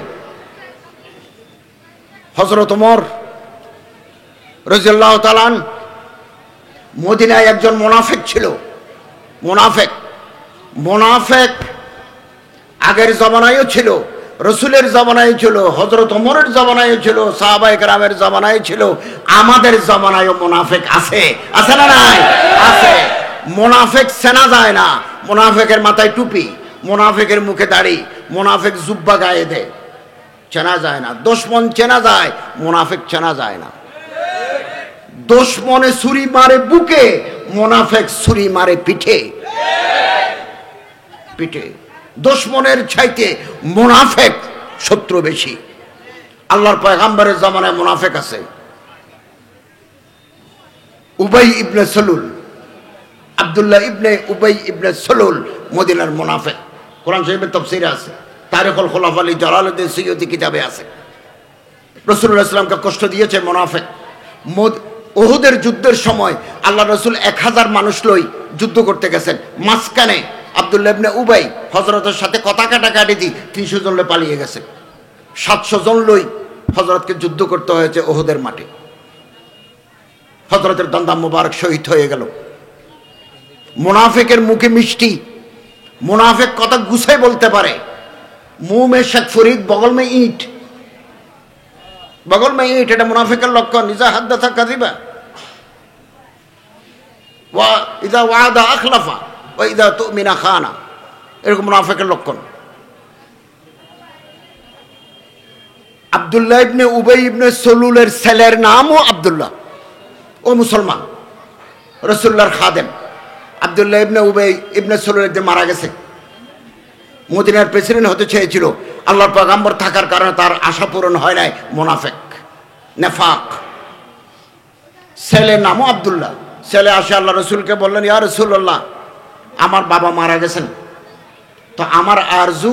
হযরত ওমর রাদিয়াল্লাহু তাআলা মদিনায় একজন মুনাফিক ছিল। মুনাফিক আগের জমানায়ও ছিল, রসুলের জমানায় ছিল, হযরত ওমরের জমানায় ছিল, সাহাবায়ে কেরামের জমানায় ছিল, আমাদের জমানায়ও মুনাফিক আছে। আছে না নাই? আছে। মুনাফিক চেনা যায় না। মুনাফিকের মাথায় টুপি, মুনাফিকের মুখে দাড়ি, মুনাফিক জুব্বা গায়ে দেয়, চেনা যায় না। দুশমন চেনা যায়, মুনাফিক চেনা যায় না। দুশমনে ছুরি মারে বুকে, মুনাফিক ছুরি মারে পিঠে। দুশমনের চাইতে মুনাফিক শত্রু বেশি। আল্লাহর পয়গম্বরের জামানায় মুনাফিক আছে। উবাই ইবনে সালুল, আব্দুল্লাহ ইবনে উবাই ইবনে সালুল মদিনার মুনাফিক। কোরআন শরীফের তাফসীরে আছে, তারিখুল খুলাফা আলী জালালউদ্দিন সুয়ুতী কিতাবে আছে। রাসূলুল্লাহ সাল্লাল্লাহু আলাইহি ওয়াসাল্লামকে কষ্ট দিয়েছে মুনাফিক। উহুদের যুদ্ধের সময় আল্লাহ রাসূল 1000 মানুষ লই যুদ্ধ করতে গেছেন। মাঝখানে আব্দুল্লাহ ইবনে উবাই হযরতের সাথে কথা কাটাকাটি দি 300 জন লই পালিয়ে গেছে। 700 জন লই হযরতকে যুদ্ধ করতে হয়েছে উহুদের মাঠে। হযরতের দন্দা মুবারক শহীদ হয়ে গেল। মুনাফিকের মুখে মিষ্টি, মুনাফিক কথা গুছাই বলতে পারে। মুঁহ মে শেখ ফরিদ, বগল মে ইট। বগল মে ইট, এটা মুনাফিকের লক্ষণ। ইজা হাদ্দাসা কাযিবা ওয়া ইজা ওয়াদা আখলাফা ওয়া ইজা তুমিনা খানা, এরকম মুনাফিকের লক্ষণ। আব্দুল্লাহ ইবনে উবাই ইবনে সালুলের ছেলের নামও আব্দুল্লাহ, ও মুসলমান, রাসূলুল্লাহর খাদেম। আব্দুল্লাহ ইবনে উবাই ইবনে সালুল একদিন মারা গেছে। মদিনার প্রেসিডেন্ট হতে চেয়েছিল, আল্লাহর পয়গম্বর থাকার কারণে তার আশা পূরণ হয় নাই। মুনাফিক, নেফাক। ছেলের নামও আব্দুল্লাহ। ছেলে আসে আল্লাহ রসুলকে বললেন, ইয়া রাসূলুল্লাহ, আমার বাবা মারা গেছেন, তো আমার আরজু,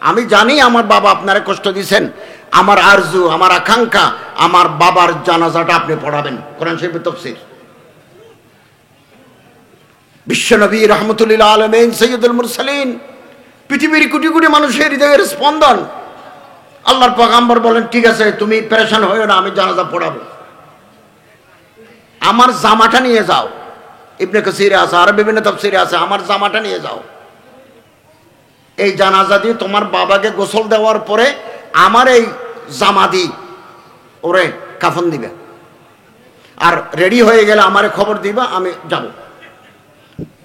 আমি জানি আমার বাবা আপনারা কষ্ট দিয়েছেন, আমার আরজু, আমার আকাঙ্ক্ষা, আমার বাবার জানাজাটা আপনি পড়াবেন। কোরআন শরীফের তাফসীর। বিশ্বনবী রাহমাতুল আলামিন সাইয়্যিদুল মুরসালিন, পৃথিবীর কোটি কোটি মানুষের হৃদয়ের স্পন্দন, আল্লাহর পয়গম্বর বলেন, ঠিক আছে তুমি পেরেশান হইও না, আমি জানাজা পড়াবো। আমার জামাটা নিয়ে যাও। ইবনে কাসিরে আছে, আর বিভিন্ন তাফসীরে আছে, আমার জামাটা নিয়ে যাও। এই জানাজা দিয়ে তোমার বাবাকে গোসল দেওয়ার পরে আমার এই জামা দিয়ে ওরে কাফন দিবে, আর রেডি হয়ে গেলে আমারে খবর দিবা, আমি যাব।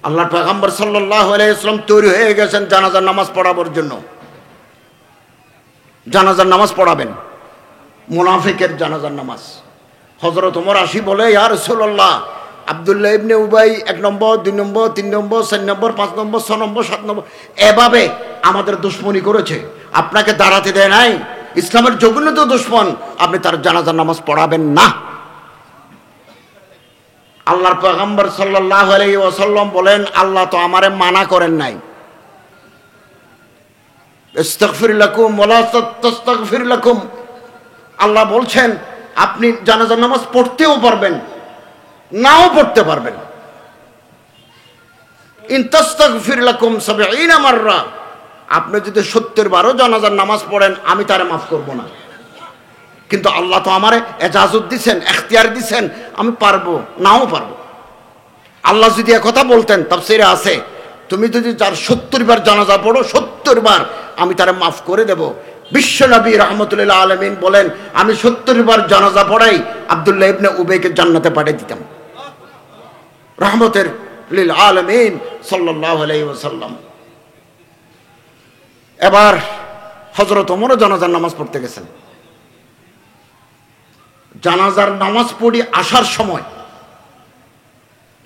আল্লাহর পয়গম্বর সাল্লাল্লাহু আলাইহি ওয়াসাল্লাম তৈরি হয়ে গেছেন জানাজার নামাজ পড়াবার জন্য। জানাজার নামাজ পড়াবেন, মুনাফিকের জানাজার নামাজ। হযরত ওমর আসি বলে, ইয়া রাসূলুল্লাহ, আব্দুল্লাহ ইবনে উবাই 1 নম্বর, 2 নম্বর, 3 নম্বর, 4 নম্বর, 5 নম্বর, 6 নম্বর, 7 নম্বর এভাবে আমাদের দুশমনি করেছে, আপনাকে দাঁড়াতে দেয় নাই, ইসলামের জঘন্যত দুশমন, আপনি তার জানাজার নামাজ পড়াবেন না। আল্লাহর পয়গম্বর সাল্লাল্লাহু আলাইহি ওয়াসাল্লাম বলেন, আল্লাহ তো আমারে মানা করেন নাই, ইস্তাগফির লাকুম ওয়ালা তাস্তাগফির লাকুম। আল্লাহ বলছেন আপনি জানাজার নামাজ পড়তেও পারবেন, নাও পড়তে পারবেন। ইন তাস্তাগফির লাকুম 70 মাররা, আপনি যদি 70 বারও জানাজার নামাজ পড়েন আমি তারে মাফ করব না। কিন্তু আল্লাহ তো আমারে এজাজত দিছেন, এখতিয়ার দিছেন, আমি পারবো, নাও পারবো। আল্লাহ যদি একথা বলতেন, তাফসীরে আছে, তুমি যদি যার 70 বার জানাজা পড়ো, 70 বার আমি তারে মাফ করে দেব। বিশ্বনবী রাহমাতুল্লাহ আলামিন বলেন, আমি 70 বার জানাজা পড়াই আব্দুল্লাহ ইবনে উবাইকে জান্নাতে পাঠিয়ে দিতাম। রহমতের লিল আলামিন সাল্লাল্লাহু আলাইহি ওয়াসাল্লাম। এবার হযরত ওমর জানাজার নামাজ পড়তে গেছেন। জানাজার নামাজ পড়ি আসার সময়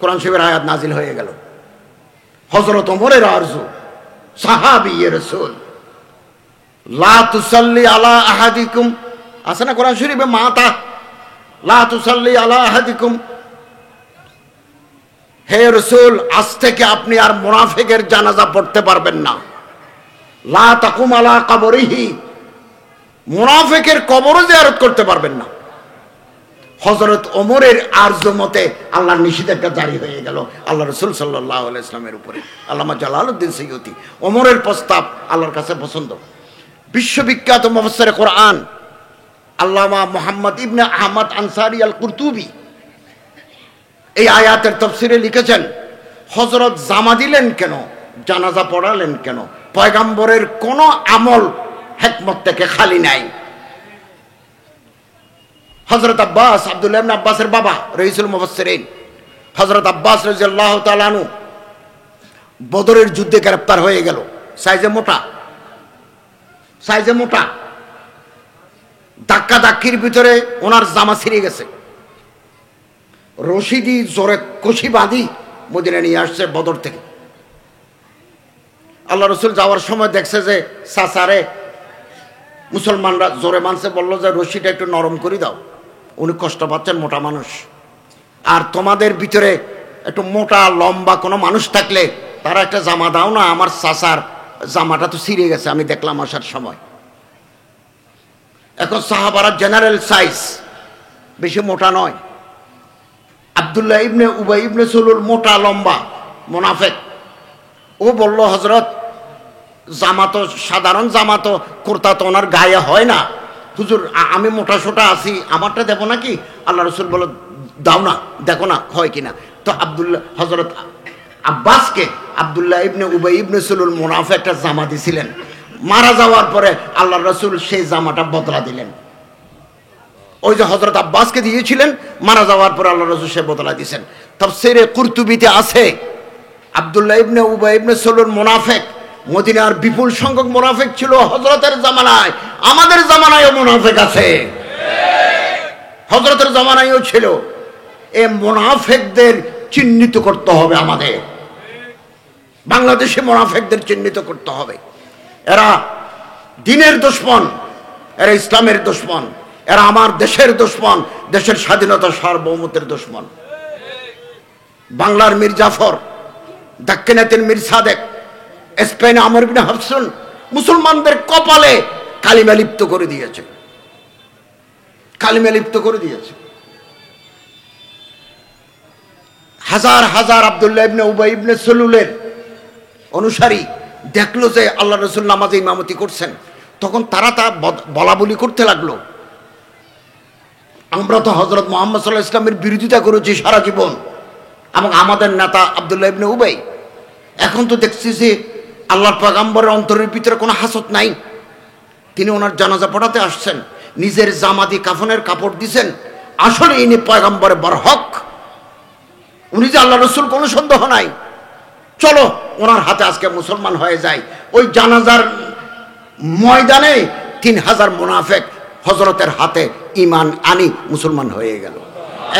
কোরআন শরীফের আয়াত নাজিল হয়ে গেল। হযরত ওমরের আরজু, সাহাবী রাসূল, লা তুসাল্লি আলা আহাদিকুম, আছে না কোরআন শরীফে, মাতা লা তুসাল্লি আলা আহাদিকুম, হে রাসূল, আজ থেকে আপনি আর মুনাফিকের জানাজা পড়তে পারবেন না। লা তাকুম আলা কবরিহি, মুনাফিকের কবরও জিয়ারত করতে পারবেন না। হযরত ওমরের আরজু মতে আল্লাহর নিষেধাজ্ঞা জারি হয়ে গেল আল্লাহ রাসূল সাল্লাল্লাহু আলাইহি ওয়াসাল্লামের উপরে। আল্লামা জালালউদ্দিন সৈয়দী, ওমরের প্রস্তাব আল্লাহর কাছে পছন্দ। বিশ্ববিখ্যাত মুফাসসিরে কোরআন আল্লামা মুহাম্মদ ইবনে আহমদ আনসারী আল কুরতুবী এই আয়াতের তাফসীরে লিখেছেন, হযরত জামা দিলেন কেন, জানাজা পড়ালেন কেন, পয়গম্বরের কোন আমল হিকমত থেকে খালি নাই। হযরত আব্বাস, আব্দুল্লাহ ইবনে আব্বাসের বাবা, রাইসুল মুফাসসিরিন, হযরত আব্বাস রাদিয়াল্লাহু তাআলা আনহু বদরের যুদ্ধে গ্রেফতার হয়ে গেল। সাইজে মোটা, সাইজে মোটা, ধাক্কা ধাক্কির ভিতরে ওনার জামা ছিঁড়ে গেছে। রশিদি জোরে কষি বাঁধি মদিনা নিয়ে আসছে বদর থেকে। আল্লাহ রসুল যাওয়ার সময় দেখছে যে চাচারে মুসলমানরা জোরে মানছে, বলল যে রশিটা একটু নরম করে দাও, উনি কষ্ট পাচ্ছেন, মোটা মানুষ। আর তোমাদের ভিতরে একটু মোটা লম্বা কোনো মানুষ থাকলে তারা একটা জামা দাও না, আমার চাচার জামাটা তো ছিঁড়ে গেছে, আমি দেখলাম আসার সময়। এখন সাহাবারা জেনারেল সাইজ, বেশি মোটা নয়। আব্দুল্লাহ ইবনে উবাই ইবনে সুলুল মোটা লম্বা মুনাফিক, ও বলল, হযরত জামা তো সাধারণ জামা, তো কুর্তা তো ওনার গায়ে হয় না, হুজুর আমি মোটা সোটা আছি, আমারটা দেবো নাকি? আল্লাহ রসুল বলল, দাও না, দেখো না হয় কিনা। তো আব্দুল্লাহ, হযরত আব্বাসকে আব্দুল্লাহ ইবনে উবাই ইবনে সুলুল মুনাফিক একটা জামা দিছিলেন। মারা যাওয়ার পরে আল্লাহ রসুল সেই জামাটা বদলা দিলেন। ওই যে হযরত আব্বাসকে দিয়েছিলেন, মারা যাওয়ার পরে আল্লাহ রসুল সে বদলা দিয়েছেন। তাফসীরে কুরতুবীতে আছে, আব্দুল্লাহ ইবনে উবাই ইবনে সুলুল মুনাফিক, মদিনার বিপুল সংখ্যক মুনাফিক ছিল হযরতের জামানায়, আমাদের জামানায়ও মুনাফিক আছে, হযরতের জামানায়ও ছিল। এই মুনাফিকদের চিহ্নিত করতে হবে আমাদের, বাংলাদেশে মুনাফিকদের চিহ্নিত করতে হবে। এরা দ্বীনের দুশমন, এরা ইসলামের দুশমন, এরা আমার দেশের দুশমন, দেশের স্বাধীনতা সার্বভৌমত্বের দুশমন। বাংলার মীর জাফর, দাক্ষিণাত্যের মীর সাদেক, স্পেনে আমর ইবনে হাফসুন মুসলমানদের কপালে কালিমা লিপ্ত করে দিয়েছে, কালিমা লিপ্ত করে দিয়েছে। হাজার হাজার আব্দুল্লাহ ইবনে উবাই ইবনে সুলুলের অনুসারী দেখলো যে আল্লাহ রসুল নামাজে ইমামতি করছেন, তখন তারা তা বলা বলি করতে লাগলো, আমরা তো হযরত মুহাম্মদ সাল্লাল্লাহু আলাইহি ওয়াসাল্লামের বিরোধিতা করেছি সারা জীবন, এবং আমাদের নেতা আব্দুল্লাহ ইবনে উবাই এখন তো দেখছি যে আল্লাহর পয়গম্বরের অন্তরের ভিতরে কোনো হাসদ নাই, তিনি ওনার জানাজা পড়াতে আসছেন, নিজের জামাতি কাফনের কাপড় দিছেন, আসলে ইনি পয়গম্বরের বরহক, উনি যে আল্লাহ রসুল, কোনো সন্দেহ নাই, চলো ওনার হাতে আজকে মুসলমান হয়ে যায়। ওই জানাজার ময়দানে 3000 মুনাফিক হযরতের হাতে ঈমান আনি মুসলমান হয়ে গেল।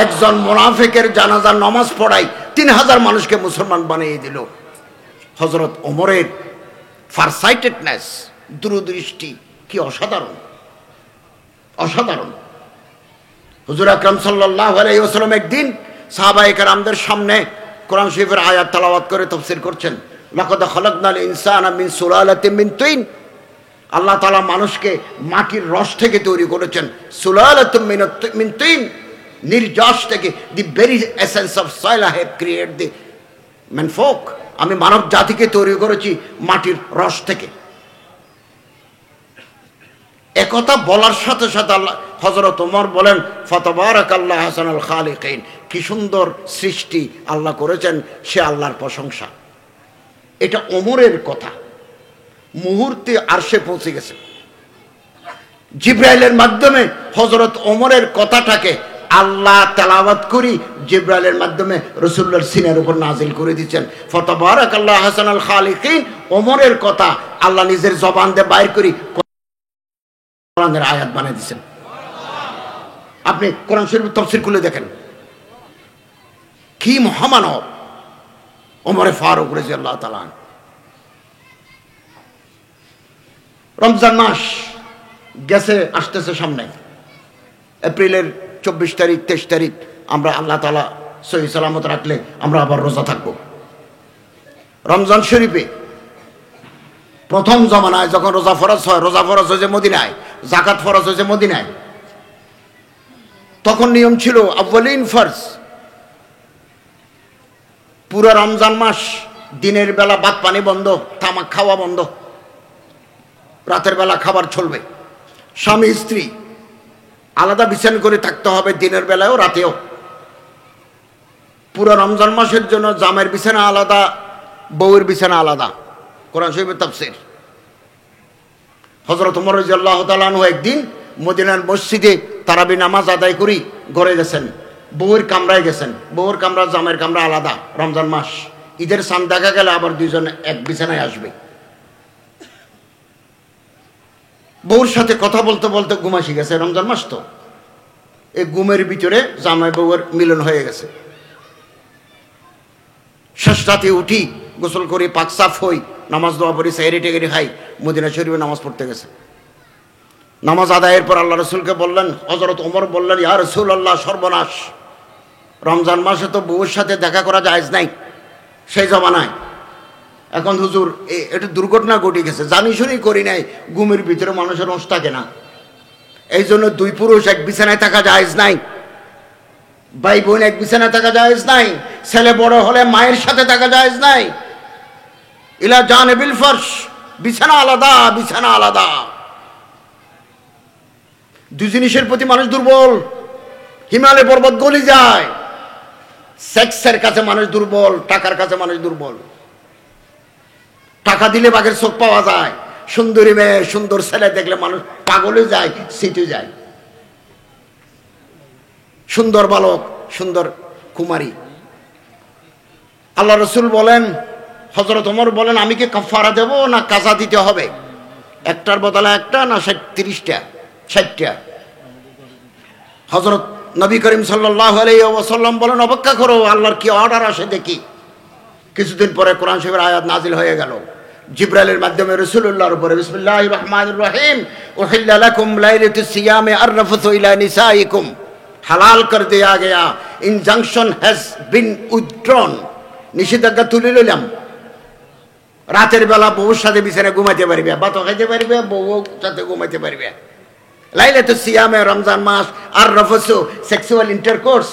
একজন মুনাফিকের জানাজার নামাজ পড়াই 3000 মানুষকে মুসলমান বানিয়ে দিল। হযরত ওমরের ফারসাইটেডনেস, দূরদৃষ্টি কি অসাধারণ, অসাধারণ। হুজুর আকরাম সাল্লাল্লাহু আলাইহি ওয়াসাল্লাম একদিন সাহাবায়ে কেরামদের সামনে কোরআন শরীফের আয়াত তেলাওয়াত করে তাফসীর করছেন, লাকাদ খালাকনাল ইনসানা মিন সুলালাতিন মিন তিন। আল্লাহ তাআলা মানুষকে মাটির রস থেকে তৈরি করেছেন, সুলালাতুম মিন তিন, নির্যাস থেকে। The very essence of soil I have created the man folk. আমি মানব জাতিকে তৈরি করেছি মাটির রস থেকে। একথা বলার সাথে সাথে আল্লাহ হযরত ওমর বলেন, ফাতাবারাকাল্লাহু আহসানুল খালিকিন, কি সুন্দর সৃষ্টি আল্লাহ করেছেন, সে আল্লাহর প্রশংসা। এটা ওমরের কথা, মুহূর্তে আরশে পৌঁছে গেছে। জিবরাইলের মাধ্যমে হযরত ওমরের কথাটাকে আল্লাহ তেলাওয়াত করি, জিবরাইলের মাধ্যমে রাসূলুল্লাহর সিনার উপর নাজিল করে দিয়েছেন। ফাতাবারাকাল্লাহু আহসানুল খালিকিন, ওমরের কথা আল্লাহ নিজের জবান দিয়ে বাইর করি কোরআনের আয়াত বানিয়ে দিয়েছেন। আপনি কোরআন শরীফের তাফসীর খুলে দেখেন, কি মহামানব ওমর ফারুক রাদিয়াল্লাহু তাআলা। রমজান মাস গেছে, আসতেছে সামনে, এপ্রিলের 24 তারিখ 23 তারিখ আমরা আল্লাহ তাআলা সহি সালামত রাখলে আমরা আবার রোজা থাকবো। রমজান শরীফে প্রথম জমানায় যখন রোজা ফরজ হয়, রোজা ফরজ হয়েছে মদিনায়, যাকাত ফরজ হয়েছে মদিনায়, তখন নিয়ম ছিল আউয়ালিন ফরজ। পুরো রমজান মাস দিনের বেলা ভাত পানি বন্ধ, তামাক খাওয়া বন্ধ, রাতের বেলা খাবার চলবে। স্বামী স্ত্রী আলাদা বিছানা করে থাকতে হবে, দিনের বেলায়ও রাতেও। পুরো রমজান মাসের জন্য জামের বিছানা আলাদা, বউয়ের বিছানা আলাদা। কোরআন শরীফের তাফসীর। হযরত ওমর রাদিয়াল্লাহু তাআলা আনহু একদিন মদিনার মসজিদে তারাবি নামাজ আদায় করি ঘরে গেছেন, বউয়ের কামরায় গেছেন, বউয়ের কামরা জামের কামরা আলাদা। রমজান মাস, ঈদের চাঁদ দেখা গেলে আবার দুইজন এক বিছানায় আসবে। বউর সাথে কথা বলতে বলতে ঘুম আসি গেছে, রমজান মাস তো, এই ঘুমের ভিতরে জামাই বউয়ের মিলন হয়ে গেছে। শেষ রাতে উঠি, গোসল করি, পাক সাফ হই, নামাজ দোয়া পড়ি, সেহরি টেগরি খাই, মদিনা শরীফে নামাজ পড়তে গেছে। নামাজ আদায়ের পর আল্লাহ রসুলকে বললেন, হযরত ওমর বললেন, ইয়া রাসূলুল্লাহ, সর্বনাশ, রমজান মাসে তো বউয়ের সাথে দেখা করা জায়েজ নাই সেই জমানায়। এখন হুজুর এটা দুর্ঘটনা ঘটে গেছে, জানি শুনি করি নাই, ঘুমের ভিতরে মানুষের রস থাকে না, এই জন্য দুই পুরুষ এক বিছানায় থাকা জায়েজ নাই, ভাই বোন এক বিছানায় থাকা জায়েজ নাই, ছেলে বড় হলে মায়ের সাথে থাকা জায়েজ নাই। ইলা জানিবিল ফারশ, বিছানা আলাদা, বিছানা আলাদা। দুই জিনিসের প্রতি মানুষ দুর্বল, হিমালয় পর্বত গলি যায়। সেক্সের কাছে মানুষ দুর্বল, টাকার কাছে মানুষ দুর্বল। টাকা দিলে বাঘের চোখ পাওয়া যায়, সুন্দরী মেয়ে সুন্দর ছেলে দেখলে মানুষ পাগলে যায়, সিটে যায়। সুন্দর বালক, সুন্দর কুমারী। আল্লাহ রসুল বলেন, হযরত ওমর বলেন, আমি কি কাফারা দেব না কাজা দিতে হবে? একটার বদলে একটা, না 30টা 60টা? হযরত নবী করিম সাল্লাল্লাহু আলাইহি ওয়াসাল্লাম বলেন, অপেক্ষা করো, আল্লাহর কি অর্ডার আসে দেখি। কিছুদিন পরে কোরআন শরীফের আয়াত নাজিল হয়ে গেল, জিব্রাইলের মাধ্যমে রাসূলুল্লাহর উপরে বিসমিল্লাহির রহমানির রহিম উহিল্লা লাকুম লাইলাতুস সিয়ামে আররাফাতু ইলা নিসাইকুম, হালাল কর দেয়া Gaya, injunction has been withdrawn, নিষেধাজ্ঞা তুলে নিলাম। রাতের বেলা বউর সাথে বিছানায় ঘুমাইতে পারবে, ভাতও খাইতে পারবে, বউর সাথে ঘুমাইতে পারবে। লাইলাতুস সিয়ামে, রমজান মাস, আর রফসু সেক্সুয়াল ইন্টারকোর্স,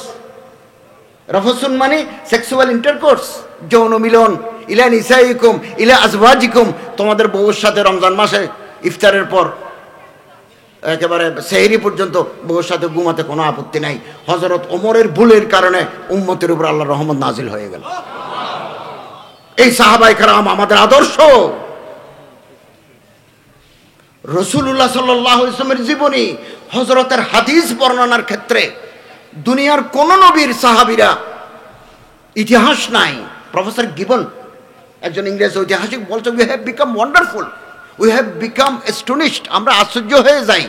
রফসুন মানে সেক্সুয়াল ইন্টারকোর্স, যৌন মিলন, ইলা নিসাইকুম ইলা আজওয়াজিকুম, তোমাদের বউর সাথে রমজান মাসে ইফতারের পর একেবারে সেহরি পর্যন্ত বউর সাথে ঘুমাতে কোনো আপত্তি নাই। হযরত ওমরের ভুলের কারণে উম্মতের উপর আল্লাহর রহমত নাজিল হয়ে গেল। এই সাহাবায়ে কেরাম আমাদের আদর্শ। রাসূলুল্লাহ সাল্লাল্লাহু আলাইহি ওয়াসাল্লামের জীবনী, হযরতের হাদিস বর্ণনার ক্ষেত্রে দুনিয়ার কোন নবীর সাহাবীরা, ইতিহাস নাই। প্রফেসর গিবন, একজন ইংরেজ ঐতিহাসিক, বলছে we have become wonderful, we have become astonished, আমরা আশ্চর্য হয়ে যাই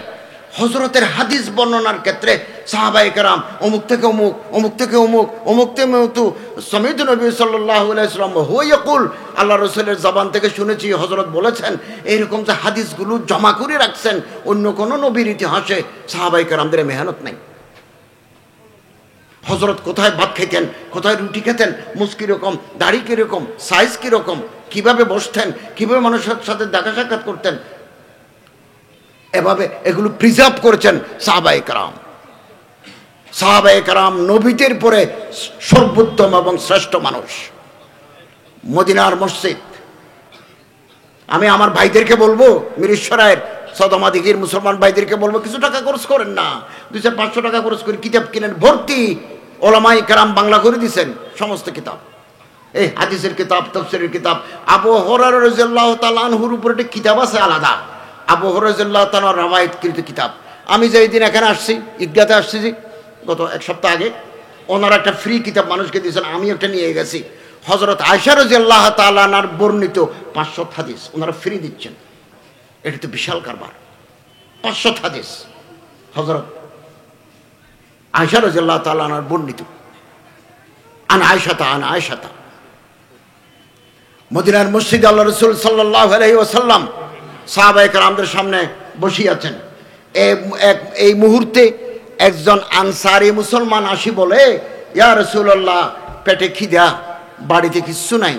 হযরতের হাদিস বর্ণনার ক্ষেত্রে। সাহাবায়ে কেরাম অমুক থেকে অমুক, অমুক থেকে অমুক, অমুক থেকে মতু সামি'তু নবী সাল্লাল্লাহু আলাইহি ওয়াসাল্লাম হুয়া ইয়াকুল, আল্লাহ রাসূলের জবান থেকে শুনেছি হযরত বলেছেন। এইরকম যে হাদিসগুলো জমা করে রাখছেন, অন্য কোন নবীর ইতিহাসে সাহাবায়ে কেরামদের মেহনত নাই। হযরত কোথায় ভাত খেতেন, কোথায় রুটি খেতেন, মুখ কিরকম, দাড়ি কিরকম, সাইজ কিরকম, কিভাবে বসতেন, কিভাবে মানুষের সাথে দেখা সাক্ষাৎ করতেন, এভাবে এগুলো প্রিজার্ভ করেছেন সাহাবায়ে কেরাম। সাহাবায়ে কেরাম নবীদের পরে সর্বোত্তম এবং শ্রেষ্ঠ মানুষ। মদিনার মসজিদ, আমি আমার ভাইদেরকে বলবো, মিরেশ্বরায়ের সদমাদিগির মুসলমান ভাইদেরকে বলবো, কিছু টাকা খরচ করেন না, 200-500 টাকা খরচ করে কিতাব কিনেন, ভর্তি ওলামায়ে কেরাম বাংলা করে দিয়েছেন সমস্ত কিতাব, এই হাদিসের কিতাব, তাফসীরের কিতাব। আবু হুরায়রা রাদিয়াল্লাহু তাআলা আনহুর উপরে একটা কিতাব আছে আলাদা, আবু হুরায়রা রাদিয়াল্লাহু তাআলা রাওয়ায়াতকৃত কিতাব। আমি যেই দিন এখানে আসছি, ঈদগাতে আসছি যে গত এক সপ্তাহ আগে, ওনারা একটা ফ্রি কিতাব মানুষকে দিয়েছেন, আমি একটা নিয়ে গেছি। হযরত আয়েশা রাদিয়াল্লাহু তাআলা আনহার বর্ণিত 500 হাদিস ওনারা ফ্রি দিচ্ছেন। এটা তো বিশাল কারবার। 500 হাদিস হযরত আয়েশা রাদিয়াল্লাহু তাআলা আনহার বর্ণিত, আন আয়েশাতা। মদিনার মসজিদে আল্লাহ রাসূল সাল্লাল্লাহু আলাইহি ওয়াসাল্লাম সাহাবায়ে কেরামদের সামনে বসে আছেন। এই মুহূর্তে একজন আনসারী মুসলমান আসি বলে, ইয়া রাসূলুল্লাহ, পেটে খিদা, বাড়িতে কিচ্ছু নাই,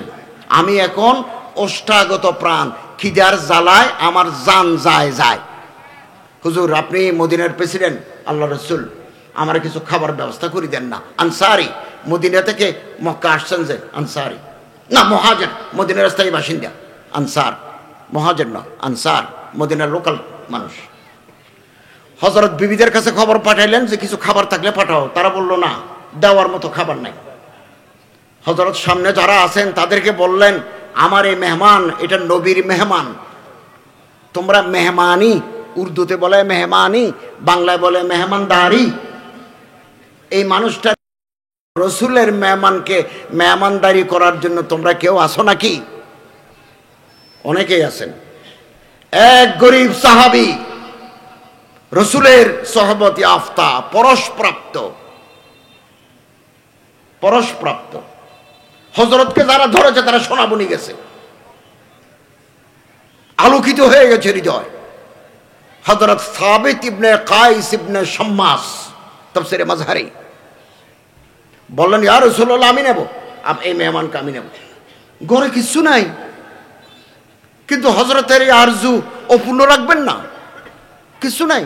আমি এখন ওষ্ঠাগত প্রাণ, খিদার জ্বালায় আমার জান যায়। হুজুর, আপনি মদিনার প্রেসিডেন্ট, আল্লাহ রাসূল, আমার কিছু খাবার ব্যবস্থা করে দেন না। আনসারী, মদিনা থেকে মক্কা আসছেন যে, আনসারী না মুহাজির, মদিনার স্থায়ী বাসিন্দা। আনসার, মুহাজির না, আনসার, মদিনার লোকাল মানুষ। হযরত বিবিদের কাছে খবর পাঠাইলেন যে কিছু খাবার থাকলে পাঠাও। তারা বলল না, দেওয়ার মতো খাবার নাই। হযরত সামনে যারা আছেন তাদেরকে বললেন, আমার এই মেহমান, এটা নবীর মেহমান, তোমরা মেহমানি, উর্দুতে বলে মেহমানি, বাংলায় বলে মেহমানদারি। এই মানুষটা রসুলের মেহমানকে মেহমানদারি করার জন্য তোমরা কেউ আসো নাকি? অনেকেই আছেন। এক গরিব সাহাবী, রসুলের সহবত ইয়াফতা, পরশপ্রাপ্ত, হযরতকে যারা ধরেছে তারা সোনা বনি গেছে, আলোকিত হয়ে গেছে হৃদয়। হযরত সাবিত ইবনে কাইস ইবনে শাম্মাস, তাফসীরে মাজহারি, বললেন, ইয়া রাসূলুল্লাহ, আমি নেব, এই মেহমানকে আমি নেব। ঘরে কিচ্ছু নাই, কিন্তু হযরতের এই আরজু অপূর্ণ রাখবেন না, কিছু নাই।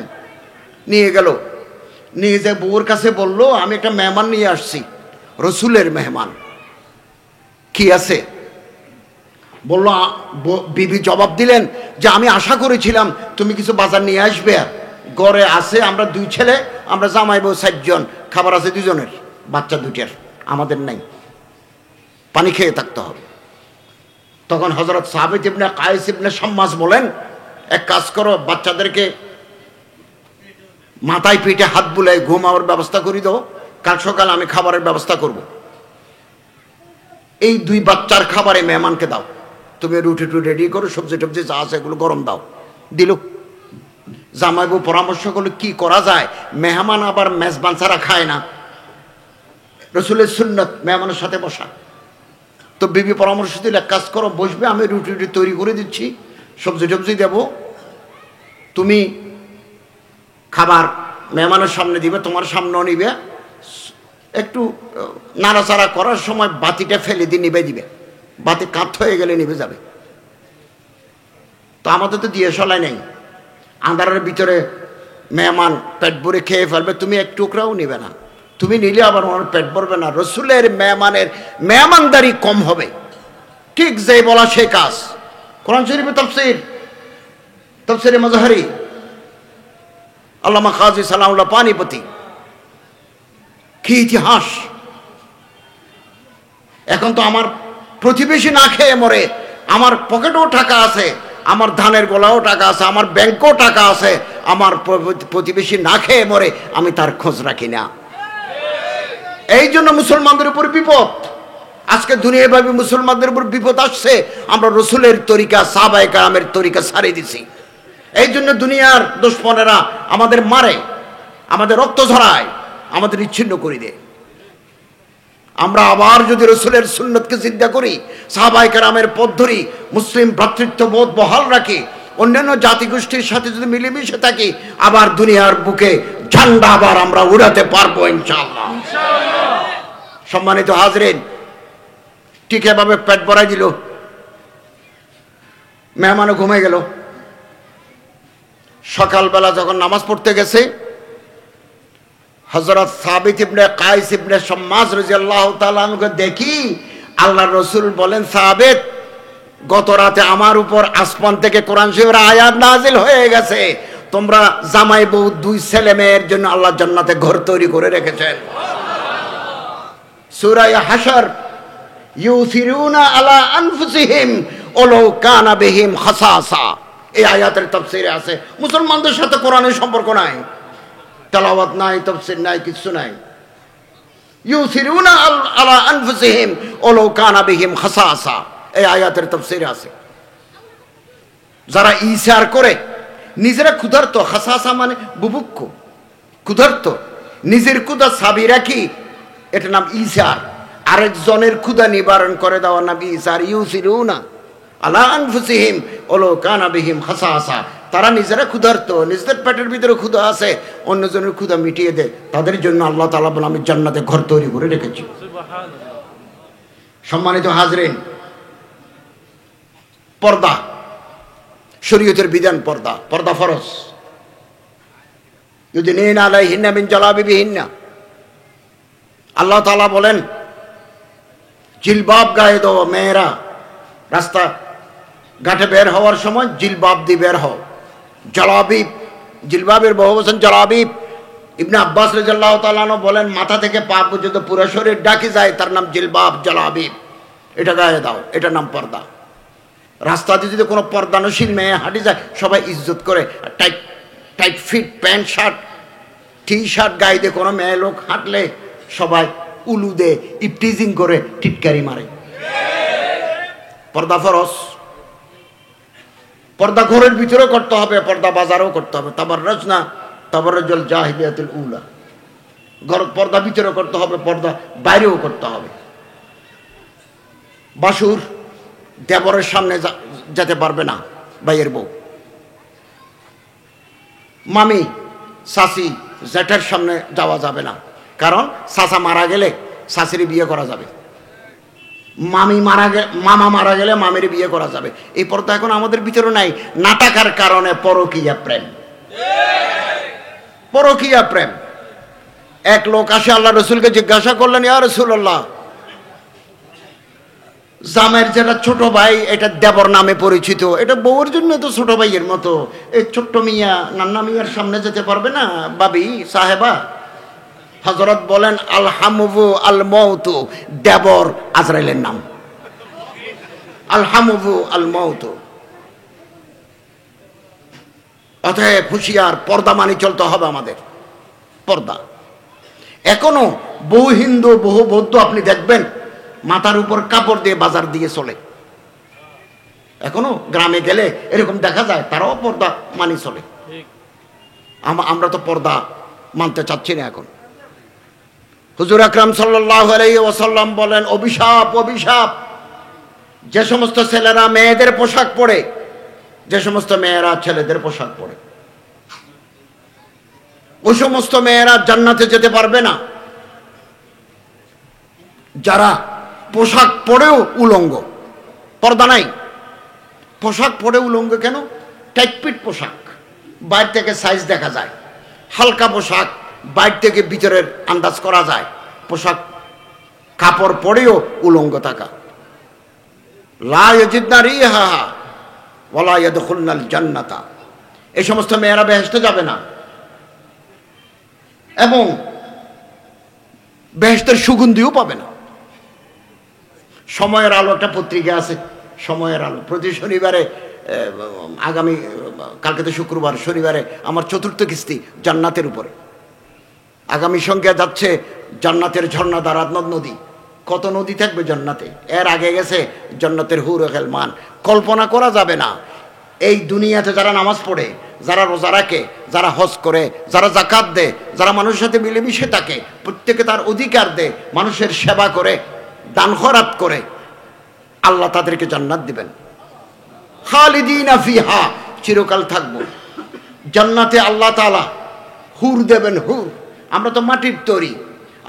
নিয়ে গেল, নিয়ে যে বউর কাছে বলল, আমি একটা মেহমান নিয়ে আসছি, রসুলের মেহমান, কি আছে? বলল, বিবি জবাব দিলেন যে আমি আশা করেছিলাম তুমি কিছু বাজার নিয়ে আসবে। ঘরে আছে, আমরা 2 ছেলে, আমরা জামাই বউ 4 জন, খাবার আছে 2 জনের, বাচ্চা 2টার, আমাদের নাই, পানি খেয়ে থাকতে হবে। তখন হযরত সাবিত ইবনে কাইস ইবনে শাম্মাস বলেন, এক কাজ করো, বাচ্চাদেরকে মাথায় পিঠে হাত বুলাই ঘুমাওয়ার ব্যবস্থা করে দাও, কাল সকালে আমি খাবারের ব্যবস্থা করব। এই 2 বাচ্চার খাবারে মেহমানকে দাও, তুমি রুটি রেডি করো, সবজি টবজি যা আছে এগুলো গরম দাও। দিল। জামাইবু পরামর্শ করলো কি করা যায়, মেহমান আবার মেজবান ছাড়া খায় না, রসুলের সুন্নত মেহমানের সাথে বসা। তো বিবি পরামর্শ দিলে এক কাজ করো, বসবে, আমি রুটি রুটি তৈরি করে দিচ্ছি, সবজি টবজি দেবো, তুমি খাবার মেহমানের সামনে দিবে, তোমার সামনেও নিবে, একটু নাড়াচাড়া করার সময় বাতিটা ফেলে দিয়ে নিবে দিবে, বাতি কাত হয়ে গেলে নিভে যাবে। তো আমাদের তো দিয়ে সলাই নেই, আন্ধারের ভিতরে মেহমান পেট ভরে খেয়ে ফেলবে, তুমি এক টুকরাও নিবে না, তুমি নিলে আবার আমার পেট ভরবে না। রসুলের মেহমানের মেহমানদারি কম হবে, ঠিক যে বলা সেই কাজ। কোরআন শরীফের তফসিরে মাজহারি আল্লামা কাজী সালাউল্লাহ পানিপতি, কি ইতিহাস! এখন তো আমার প্রতিবেশী না খেয়ে মরে, আমার পকেটেও টাকা আছে, আমার ধানের গোলাও টাকা আছে, আমার ব্যাংকেও টাকা আছে, আমার প্রতিবেশী না খেয়ে মরে, আমি তার খোঁজ রাখি না। এই জন্য মুসলমানদের উপর বিপদ। আজকে দুনিয়াব্যাপী মুসলমানদের উপর বিপদ আসছে, আমরা রসুলের তরিকা, সাহাবায়ে কেরামের তরিকা ছাড়িয়ে দিছি। এই জন্য দুনিয়ার দুশমনেরা আমাদের মারে, আমাদের রক্ত ঝরায়, আমাদের বিচ্ছিন্ন করে দেয়। আমরা আবার যদি রসুলের সুন্নতকে চিন্তা করি, সাহাবায়ে কেরামের পথ ধরি, মুসলিম ভ্রাতৃত্ববোধ বহাল রাখি, অন্যান্য জাতিগোষ্ঠীর সাথে যদি মিলেমিশে থাকি, আবার দুনিয়ার বুকে ঝান্ডা আবার আমরা উড়াতে পারবো ইনশাআল্লাহ। সম্মানিত হাজরিন, ঠিক এভাবে পেট ভরাই দিল, মেহমানও ঘুমিয়ে গেল। সকালবেলা যখন নামাজ পড়তে গেছে, হযরত সাবিত ইবনে কায়েস ইবনে শাম্মাস রাদিয়াল্লাহু তাআলা আনহুকে দেখি আল্লাহর রাসূল বলেন, সাবিত, গত রাতে আমার উপর আসমান থেকে কোরআন শরীফের আয়াত নাযিল হয়ে গেছে, তোমরা জামাই বউ দুই ছেলে মেয়ের জন্য আল্লাহ জান্নাতে ঘর তৈরি করে রেখেছেন। সূরা হাশর, ইউসিরুনা আলা আনফুসিহিম ওয়ালাউ কানা বিহিম খাসাসা, এই আয়াতের তাফসীরে আছে মুসলমানদের সাথে কোরআনের সম্পর্ক নাই, তেলাওয়াত নাই, তাফসীর নাই, কিছু নাই। ইউসিরুনা আলা আনফুসিহিম ওয়ালাউ কানা বিহিম খাসাসা, এই আয়াতের তাফসীরে আছে। যারা ইসার করে, নিজেরা ক্ষুধার্ত, খাসাসা মানে বুভুক্ষ, ক্ষুধার্ত, নিজের ক্ষুধা সাবি রাখি, এটা নাম ইসার। আরেকজনের ক্ষুধা নিবারণ করে দেওয়ার নাম ইসার। ইউসিরুনা আলা আনফুসিহিম ওয়ালাউ কানা বিহিম খাসাসা, তারা নিজেরা ক্ষুধার্ত, নিজেদের পেটের ভিতরে ক্ষুধা আছে, অন্যজনের ক্ষুধা মিটিয়ে দেয়, তাদের জন্য আল্লাহ তাআলা বলেন আমি জান্নাতে ঘর তৈরি করে রেখেছি। সম্মানিত হাজরিন, পর্দা, শরীয়তের বিধান পর্দা, পর্দা ফরজ। ইউদিনিনা আলাইহিন্না মিন জালাবিবিহিন্না, আল্লাহ তাআলা বলেন জিলবাব গায়ে দাও মেয়েরা, রাস্তা ঘাটে বের হওয়ার সময় জিলবাব দিয়ে বের হও। জালাবিব, জিলবাবের বহু বচন জালাবিব। ইবনে আব্বাস রাদিয়াল্লাহু তাআলা আনহু বলেন মাথা থেকে পা পর্যন্ত পুরো শরীর ঢাকি যায়, তার নাম জিলবাব, জালাবিব, এটা গায়ে দাও, এটার নাম পর্দা। রাস্তাতে যদি কোনো পর্দানশীল মেয়ে হাঁটি যায়, সবাই ইজ্জত করে। Tight tight fit pant shirt, T shirt গায়ে দিয়ে কোনো মেয়ে লোক হাঁটলে সবাই উলু দে, ইপটিজিং করে, টিটকারি মারে। পর্দা ফরজ। পর্দা ঘরের ভিতরেও করতে হবে, পর্দা বাজারেও করতে হবে। তাবাররাজনা তাবাররুজুল জাহিলিয়াতুল উলা, ঘর পর্দা ভিতরেও করতে হবে, পর্দা বাইরেও করতে হবে। বাসুর দেবরের সামনে যেতে পারবে না ভাইয়ের বউ, মামি শাশি জ্যাঠার সামনে যাওয়া যাবে না, কারণ শাশা মারা গেলে শাশির বিয়ে করা যাবে, মামা মারা গেলে মামির বিয়ে করা যাবে। এই পর্দা এখন আমাদের ভিতরে নাই, না থাকার কারণে পরকীয়া প্রেম। পরকীয়া প্রেম। এক লোক আসে আল্লাহ রসুলকে জিজ্ঞাসা করলেন, ইয়া রাসূলুল্লাহ, জামের যেটা ছোট ভাই এটা দেবর নামে পরিচিত, এটা বউর জন্য তো ছোট ভাইয়ের মতো, এই ছোট্ট মিয়া নান্না মিয়ার সামনে যেতে পারবে না বাবি সাহেবা? হযরত বলেন আল হামু আল মউতু, দেবর আজরাইলের নাম। আল হামু আল মউতু। অতএব হুঁশিয়ার, পর্দা মানি চলতে হবে আমাদের। পর্দা। এখনো বহু হিন্দু, বহু বৌদ্ধ আপনি দেখবেন মাথার উপর কাপড় দিয়ে বাজার দিয়ে চলে। এখনো গ্রামে গেলে এরকম দেখা যায়, তারাও পর্দা মানি চলে। আমরা তো পর্দা মানতে চাচ্ছি না এখন। হুজুর আকরাম সাল্লাল্লাহু আলাইহি ওয়াসাল্লাম বলেন অভিশাপ, অভিশাপ যে সমস্ত ছেলেরা মেয়েদের পোশাক পরে, যে সমস্ত মেয়েরা ছেলেদের পোশাক পরে, ওই সমস্ত মেয়েরা জান্নাতে যেতে পারবে না যারা পোশাক পরেও উলঙ্গ, পর্দা নাই। পোশাক পরে উলঙ্গ কেন? টাইটফিট পোশাক, বাইরে থেকে সাইজ দেখা যায়। হালকা পোশাক, বাইরে থেকে ভিতরের আন্দাজ করা যায়। পোশাক কাপড় পরেও উলঙ্গ থাকা। লা ইয়াজিদনা রিহাহা ওয়ালা ইয়াদখুলনাল জান্নাতা, এই সমস্ত মেয়েরা বেহেশতে যাবে না এবং বেহেশতের সুগন্ধিও পাবে না। সময়ের আলো একটা পত্রিকা আছে, সময়ের আলো, প্রতি শনিবারে, আগামী কালকে তো শুক্রবার, শনিবারে আমার 4র্থ কিস্তি জান্নাতের উপরে। আগামী সংখ্যা যাচ্ছে জান্নাতের ঝর্ণাধারা নদী। কত নদী থাকবে জান্নাতে, এর আগে গেছে জান্নাতের হুর খেলমান, কল্পনা করা যাবে না। এই দুনিয়াতে যারা নামাজ পড়ে, যারা রোজা রাখে, যারা হজ করে, যারা যাকাত দেয়, যারা মানুষের সাথে মিলেমিশে থাকে, প্রত্যেকে তার অধিকার দেয়, মানুষের সেবা করে, দান খয়রাত করে, আল্লাহ তাদেরকে জান্নাত দিবেন। খালিদিনা ফিহা, চিরকাল থাকবো জান্নাতে। আল্লাহ তাআলা হুর দেবেন, হুর। আমরা তো মাটির তৈরি,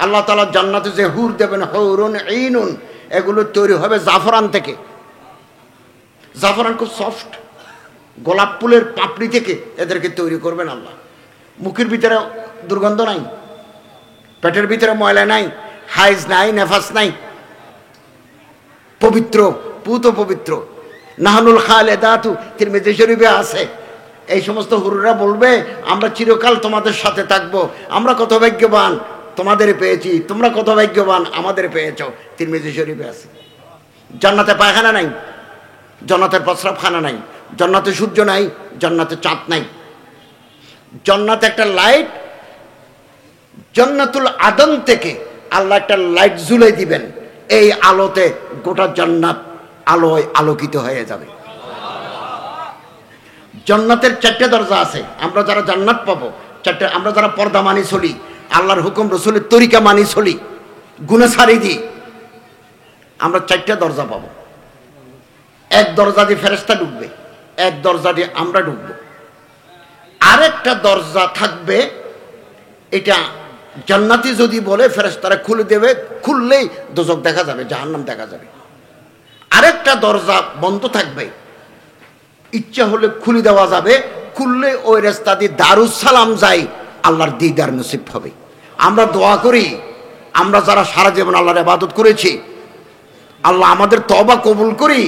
আল্লাহ তাআলা জান্নাতে যে হুর দেবেন, হুরুন ঈনুন, এগুলো তৈরি হবে জাফরান থেকে। জাফরান খুব সফট, গোলাপ ফুলের পাপড়ি থেকে এদেরকে তৈরি করবেন আল্লাহ। মুখের ভিতরে দুর্গন্ধ নাই, পেটের ভিতরে ময়লা নাই, হাইজ নাই, নেফাস নাই, পবিত্র, পুত পবিত্র। নাহনুল খালেদাতু, তিরমিজি শরীফে আছে। এই সমস্ত হুররা বলবে, আমরা চিরকাল তোমাদের সাথে থাকবো, আমরা কত ভাগ্যবান তোমাদের পেয়েছি, তোমরা কত ভাগ্যবান আমাদের পেয়েছ। তিরমিজি শরীফে আছে। জান্নাতে পায়খানা নাই, জান্নাতের প্রস্রাবখানা নাই, জান্নাতে সূর্য নাই, জান্নাতে চাঁদ নাই। জান্নাতে একটা লাইট, জান্নাতুল আদন থেকে আল্লাহ একটা লাইট ঝুলে দিবেন, এই আলোতে গোটা জান্নাত আলোয় আলোকিত হয়ে যাবে। জান্নাতের 4টে দরজা আছে। আমরা যারা জান্নাত পাবো 4টে, আমরা যারা পর্দা মানি চলি, আল্লাহর হুকুম রসুলের তরিকা মানি চলি, গুনাহ ছাড়ি দিই, আমরা 4টে দরজা পাবো। এক দরজা দিয়ে ফেরেশতা ঢুকবে, এক দরজা দিয়ে আমরা ঢুকবো, আরেকটা দরজা থাকবে, এটা জান্নাতি যদি বলে ফেরেশতারা খুলে দেবে, খুললেই দোজখ দেখা যাবে, জাহান্নাম দেখা যাবে। আরেকটা দরজা বন্ধ থাকবে, ইচ্ছা হলে খুলে দেওয়া যাবে, খুললে ওই রাস্তা দিয়ে দারুস সালাম যাই, আল্লাহর দিদার নসিব হবে। আমরা দোয়া করি, আমরা যারা সারা জীবন আল্লাহর ইবাদত করেছি, আল্লাহ আমাদের তওবা কবুল করি,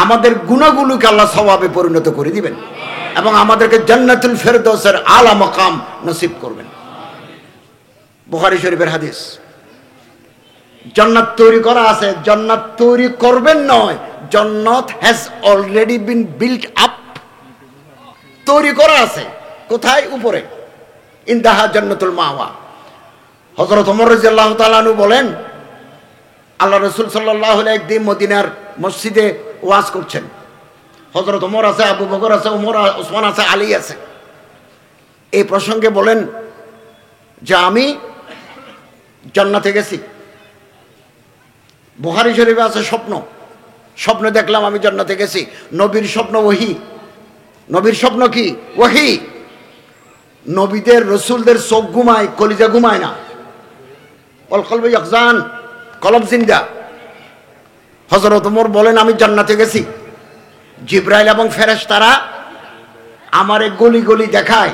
আমাদের গুনাহগুলোকে আল্লাহ সওয়াবে পরিণত করে দিবেন এবং আমাদেরকে জান্নাতুল ফেরদৌসের আলা মাকাম নসিব করবেন। বুখারী শরীফের হাদিস। জান্নাত তৈরি করা আছে, জান্নাত তৈরি করবেন নয়, জান্নাত has already been built up, তৈরি করা আছে। কোথায়? উপরে। ইনদাহা জান্নাতুল মাওয়া। হযরত ওমর রাদিয়াল্লাহু তাআলা আনহু বলেন, আল্লাহ রাসূল সাল্লাল্লাহু আলাইহি একদিন মদিনার মসজিদে ওয়াজ করছেন। হযরত ওমর আছে, আবু বকর আছে, ওসমান আছে, আলী আছে। এই প্রসঙ্গে বলেন যে আমি জান্নাতে গেছি। বুখারী শরীফে আছে স্বপ্ন দেখলাম আমি জান্নাতে গেছি। নবীর স্বপ্ন ওহী। নবীর স্বপ্ন কি? ওহী। নবীদের রসুলদের চোখ ঘুমায়, কলিজা ঘুমায় না। অল কলবে ইয়াকজান, কলব জিন্দা। হযরত ওমর বলেন আমি জান্নাতে গেছি, জিবরাইল এবং ফেরেশতারা আমারে গলি গলি দেখায়,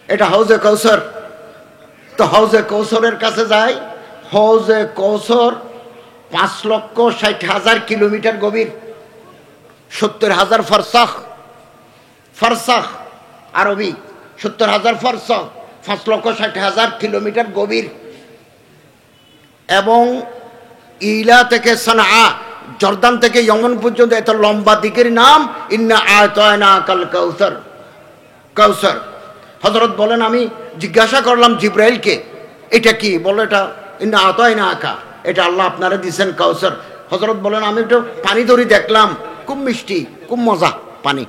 এটা হাউজে কৌসর। তো হাউজে কৌসরের কাছে যাই। হাউজে কৌসর 5,60,000 কিলোমিটার গভীর, 70,000 ফারসাখ। ফারসাখ আরবি 70,000 ফারসাখ, 5,60,000 কিলোমিটার গভীর। এবং ইলা থেকে সানআ, জর্দান থেকে ইয়েমেন পর্যন্ত এত লম্বা দিকের নাম ইন্না আতায়নাকাল কাউসার। কাউসার। হযরত বলেন আমি জিজ্ঞাসা করলাম জিবরাইলকে, এটা কি? বলে এটা ইন্না আতায়নাকা, এটা আল্লাহ আপনারা দিয়েছেন কাউসার। হযরত বলেন আমি একটু পানি ধরি দেখলাম, খুব মিষ্টি, খুব মজা পানি।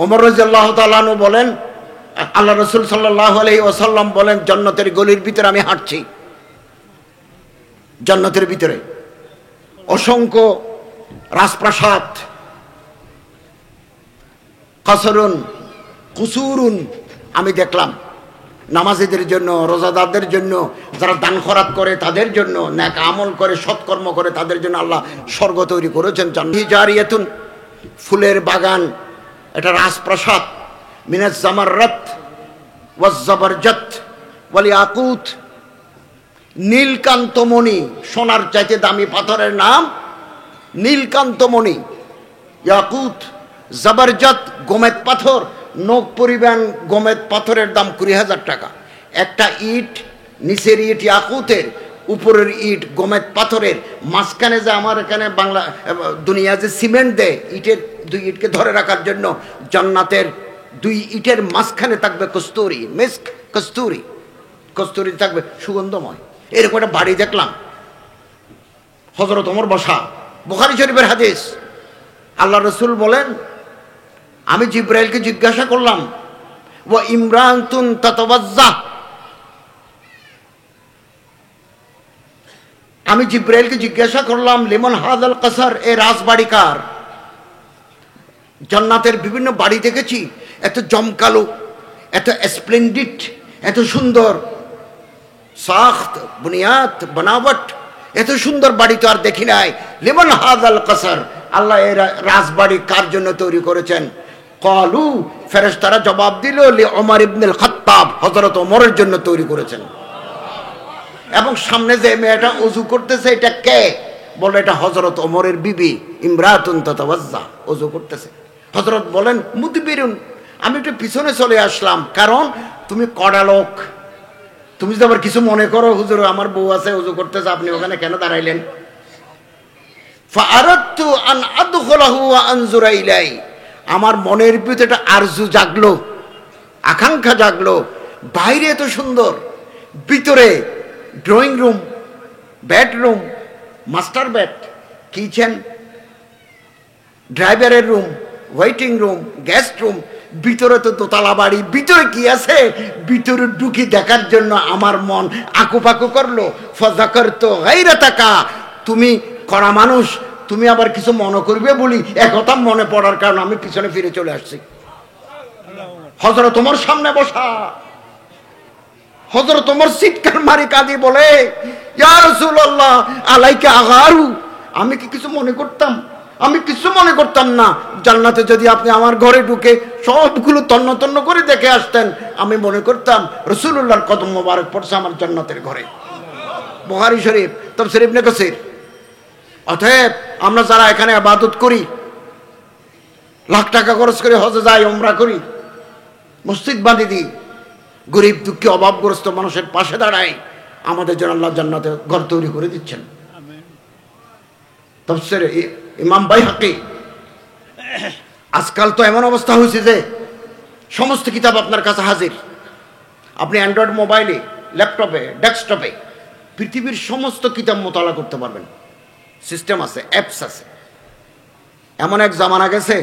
ওমর রাদিয়াল্লাহু তাআলা আনহু বলেন, আল্লাহ রাসূল সাল্লাল্লাহু আলাইহি ওয়াসাল্লাম বলেন, জান্নাতের গলির ভিতরে আমি হাঁটছি, জান্নাতের ভিতরে। অসংখ্য রাজপ্রাসাদ, কাসরুন কুসুরুন আমি দেখলাম। নামাজীদের জন্য, রোজাদারদের জন্য, যারা দান খরাত করে তাদের জন্য, নেক আমল করে, সৎকর্ম করে তাদের জন্য আল্লাহ স্বর্গ তৈরি করেছেন। জারিয়াতুন ফুলের বাগান, এটা রাজপ্রাসাদ। মিনাজ জামাররাত ওয়াজ জাবারজাত ওয়াল ইয়াকুত, নীলকান্তমণি, সোনার চাইতে দামি পাথরের নাম নীলকান্তমণি। ইয়াকুত, জাবারজাত গোমেদ পাথর, নখ পরিমাণ গোমেদ পাথরের দাম 20,000 টাকা। একটা ইট, নিচের ইট ইয়াকুতের, উপরের ইট গোমেদ পাথরের, মাঝখানে যে আমার এখানে বাংলা দুনিয়া যে সিমেন্ট দেয় ইটের, দুই ইটকে ধরে রাখার জন্য, জান্নাতের দুই ইটের মাঝখানে থাকবে কস্তুরি, মিস্ক কস্তুরি, কস্তুরি থাকবে সুগন্ধময়। এরকম একটা বাড়ি দেখলাম। হযরত ওমর বসা, বুখারী শরীফের হাদিস। আল্লাহ রাসূল বলেন, আমি জিব্রাইলকে জিজ্ঞাসা করলাম, ওয়া ইমরাতুন তাতাওয়াজ্জাহ, আমি জিব্রাইলকে জিজ্ঞাসা করলাম, লিমান হাযাল কাসার, এ রাজবাড়ি কার? জান্নাতের বিভিন্ন বাড়ি দেখেছি, এত জমকালো, এত স্প্লেন্ডিড, এত সুন্দর, সাখত বুনিয়াত বানাওয়াট, এত সুন্দর বাড়ি তো আর দেখি নাই। লিমান হাযাল কাসার, আল্লাহ এই রাজবাড়ি কার জন্য তৈরি করেছেন? ক্বালু, ফেরেশতারা জবাব দিল, লি ওমর ইবনুল খাত্তাব, হযরত ওমরের জন্য তৈরি করেছেন। এবং সামনে যে মেয়েটা ওযু করতেছে, এটা কে? বলে এটা হযরত ওমরের বিবি, ইমরাতুন তাতাওয়াজ্জা, ওযু করতেছে। হযরত বলেন, মুদবিরুন, আমি একটু পিছনে চলে আসলাম, কারণ তুমি কড়া লোক, তুমি যদি আবার কিছু মনে করো, হুজুর আমার বউ আছে ওযু করতেছে, আপনি ওখানে কেন দাঁড়াইলেন? ফাআরাদতু আন আদখুলাহু ওয়া আনজুরা ইলাই, আমার মনের ভিতরে একটা আরজু জাগলো, আকাঙ্ক্ষা জাগলো। বাইরে এত সুন্দর, ভিতরে drawing room, bedroom, master bed, kitchen, ড্রাইভারের room, waiting room, guest room, ভিতরে তো দোতলা বাড়ি, ভিতরে কি আছে? ভিতরে ঢুকি দেখার জন্য আমার মন আকুপাকু করলো। ফাযাকারতু গায়রাতাকা, তুমি কড়া মানুষ, তুমি আবার কিছু মনে করবে বলি একথা মনে পড়ার কারণে আমি পিছনে ফিরে চলে আসছি। হযরত ওমর সামনে বসা, হযরত ওমর চিৎকার মারি কাঁদি বলে, ইয়া রাসূলুল্লাহ আলাইকা আগারু, আমি কি কিছু মনে করতাম? আমি কিছু মনে করতাম না। জান্নাতে যদি আপনি আমার ঘরে ঢুকে সবগুলো তন্ন তন্ন করে দেখে আসতেন, আমি মনে করতাম রাসূলুল্লাহর কদম মোবারক পড়ছে আমার জান্নাতের ঘরে। বুখারী শরীফ, তাফসীর ইবনে কাসির। অতএব আমরা যারা এখানে ইবাদত করি, লাখ টাকা খরচ করে হজে যাই, উমরা করি, মসজিদ বাঁধি দিই, গরিব দুঃখী অভাবগ্রস্ত মানুষের পাশে দাঁড়াই, আমাদের জন্য আল্লাহ জান্নাতে ঘর তৈরি করে দিচ্ছেন। তাফসীরে ইমাম বাইহাকি। আজকাল তো এমন অবস্থা হয়েছে যে সমস্ত কিতাব আপনার কাছে হাজির। আপনি অ্যান্ড্রয়েড মোবাইলে, ল্যাপটপে, ডেস্কটপে পৃথিবীর সমস্ত কিতাব মোতালা করতে পারবেন। সিস্টেম আছে, অ্যাপস আছে। এমন এক জামানা গেছে,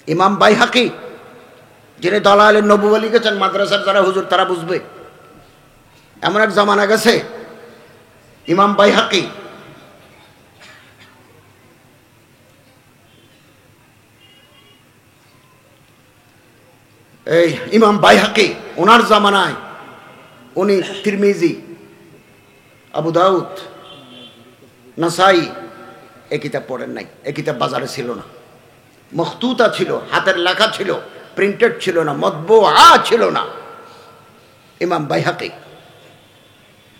ইমাম বাইহাকি যিনি দালায়েল নবুওয়া লিখেছেন, মাদ্রাসার যারা হুজুর তারা বুঝবে। এমন এক জামানা গেছে, ইমাম বাইহাকি এই ইমাম বাইহাকি, ওনার জামানায় উনি তিরমিজি, আবু দাউদ, নাসাই এই কিতাব পড়েন নাই। এই কিতাব বাজারে ছিল না, মখতুতা ছিল, হাতের লেখা ছিল, প্রিন্টেড ছিল না, মতবুআ ছিল না। ইমাম বাইহাকি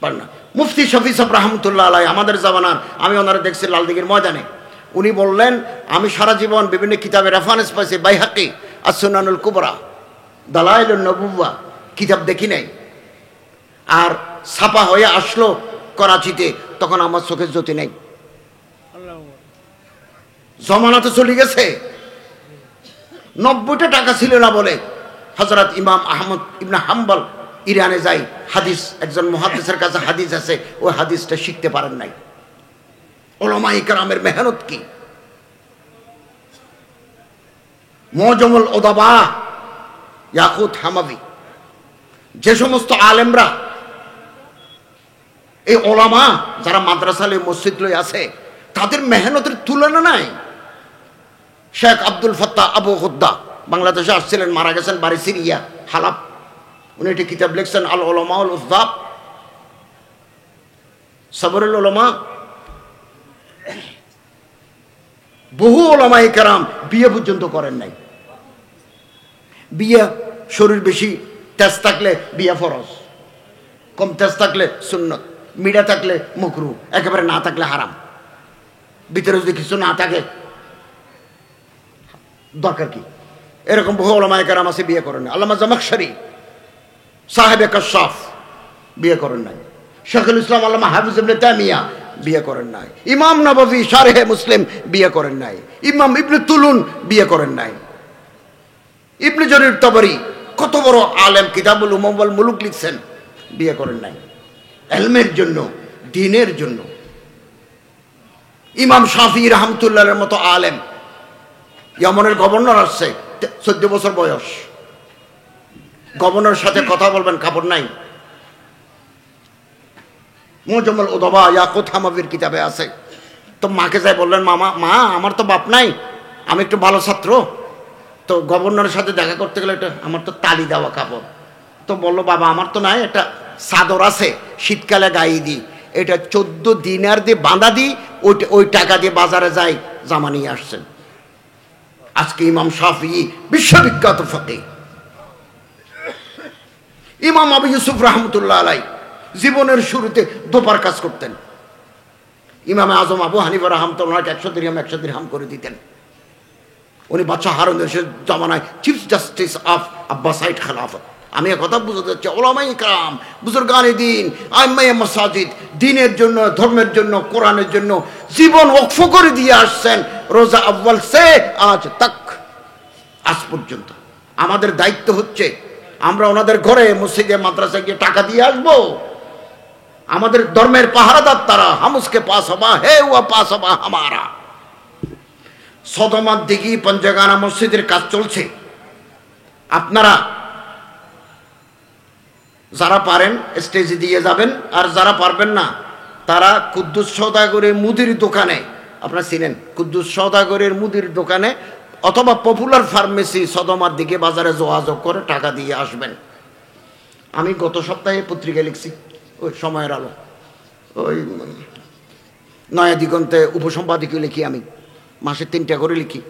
পান না। মুফতি শফি সাহেব রহমতুল্লাহ আলাইহি আমাদের জামানার, আমি ওনারা দেখছি লালদিঘির ময়দানে। উনি বললেন, আমি সারা জীবন বিভিন্ন কিতাবে রেফারেন্স পাইছি, বাইহাকি আস-সুনানুল কুবরা, দালায়েলুন নবুওয়া কিতাব দেখি নাই। আর ছাপা হয়ে আসলো করাচিতে, তখন আমার চোখের জ্যোতি নেই। জমানা তো চলে গেছে। 90টা টাকা ছিল না বলে হযরত ইমাম আহমদ ইবনে হাম্বল ইরানে যাই, হাদিস, একজন মুহাদ্দিসের কাছে হাদিস আছে, ওই হাদিসটা শিখতে পারেন নাই। উলামায়ে কেরামের মেহনত কি! মুআজামুল উদাবা, ইয়াকুত হামাবি, যে সমস্ত আলেমরা এই ওলামা যারা মাদ্রাসালে মসজিদ লই আছে, তাদের মেহনতের তুলনা নাই। শেখ আব্দুল ফাত্তাহ আবু গুদ্দা বাংলাদেশে আসছিলেন, মারা গেছেন বাড়ি সিরিয়া হালাব। উনি একটি কিতাব লিখছেন আল উলামা উল উযযাব, সবরুল উলামা। বহু ওলামায়ে কেরাম বিয়ে পর্যন্ত করেন নাই। বিয়ে, শরীর বেশি তেজ থাকলে বিয়ে ফরজ, কম তেজ থাকলে সুন্নত, মিডা থাকলে মুকরু, একেবারে না থাকলে হারাম। ভিতরে যদি কিছু না থাকে দরকার কি? এরকম বহু ওলামায়ে কেরাম আছে বিয়ে করেন নাই। আল্লামা জামাখশরী সাহেবে কাশাফ বিয়ে করেন নাই। শেখুল ইসলাম আল্লামা হাফিজ ইবনে তাইমিয়া বিয়ে করেন নাই। ইমাম নববী শারহে মুসলিম বিয়ে করেন নাই। ইমাম ইবনে তুলুন বিয়ে করেন নাই। ইবনে জরির তাবরি কত বড় আলেম, কিতাবুল উমাম ওয়াল মুলুক লিখছেন, বিয়ে করেন নাই। ইলমের জন্য, দ্বীনের জন্য। ইমাম শাফি রাহমাতুল্লাহর মতো আলেম, ইয়ামানের গভর্নর আসছে, 14 বছর বয়স, গভর্নরের সাথে কথা বলবেন, কাপড় নাই। মুজাম্মাল উদাবা ইয়াকুত হামাবির কিতাবে আছে। তো মাকে যাই বললেন, মা আমার তো বাপ নাই, আমি একটু ভালো ছাত্র, তো গভর্নরের সাথে দেখা করতে গেলে এটা আমার তো তালি দেওয়া কাপড়। তো বললো, বাবা আমার তো নাই, একটা চাদর আছে শীতকালে গায়ে দিই, এটা 14 দিনার দিয়ে বাঁধা দিই, ওই টাকা দিয়ে বাজারে যাই জামা নিয়ে আসছেন। আজকে ইমাম শাফি বিশ্ববিখ্যাত ফকিহ। ইমাম আবু ইউসুফ রাহমাতুল্লাহ আলাই জীবনের শুরুতে দোপার কাজ করতেন। ইমাম আজম আবু হানিফা রাহমাতুল্লাহ 100 দিরহাম করে দিতেন। উনি বাদশাহ হারুন রশিদের জামানায় চিফ জাস্টিস অফ আব্বাসাইড খেলাফত। আমি কথা বুঝতে চাচ্ছি, ওলামায়ে কেরাম, বুজুর্গানে দ্বীন, আইম্মায়ে মাসাজিদ, দ্বীনের জন্য, ধর্মের জন্য, কোরআনের জন্য জীবন ওকফ করে দিয়ে আসছেন রোজা আউয়াল সে আজ তাক, আজ পর্যন্ত। আমাদের দায়িত্ব হচ্ছে আমরা ওনাদের ঘরে, মসজিদে, মাদ্রাসায় গিয়ে টাকা দিয়ে আসবো। আমাদের ধর্মের পাহারাদার তারা। হামুসকে পাস হবা হে ওয়া পাস হবা হামারা। সদমার দিঘি পঞ্চগানা মসজিদের কাজ চলছে। আপনারা যারা পারেন স্টেজে দিয়ে যাবেন, আর যারা পারবেন না তারা কুদ্দুস সওদাগরের মুদির দোকানে, আপনারা চিনেন কুদ্দুস সওদাগরের মুদির দোকানে অথবা পপুলার ফার্মেসি সদমার দিকে বাজারে যোগাযোগ করে টাকা দিয়ে আসবেন। আমি গত সপ্তাহে পত্রিকা লিখছি, ওই সময়ের আলো, ওই নয়া দিগন্তে উপসম্পাদকীয় লিখি, আমি মাসে 3টা করে লিখি।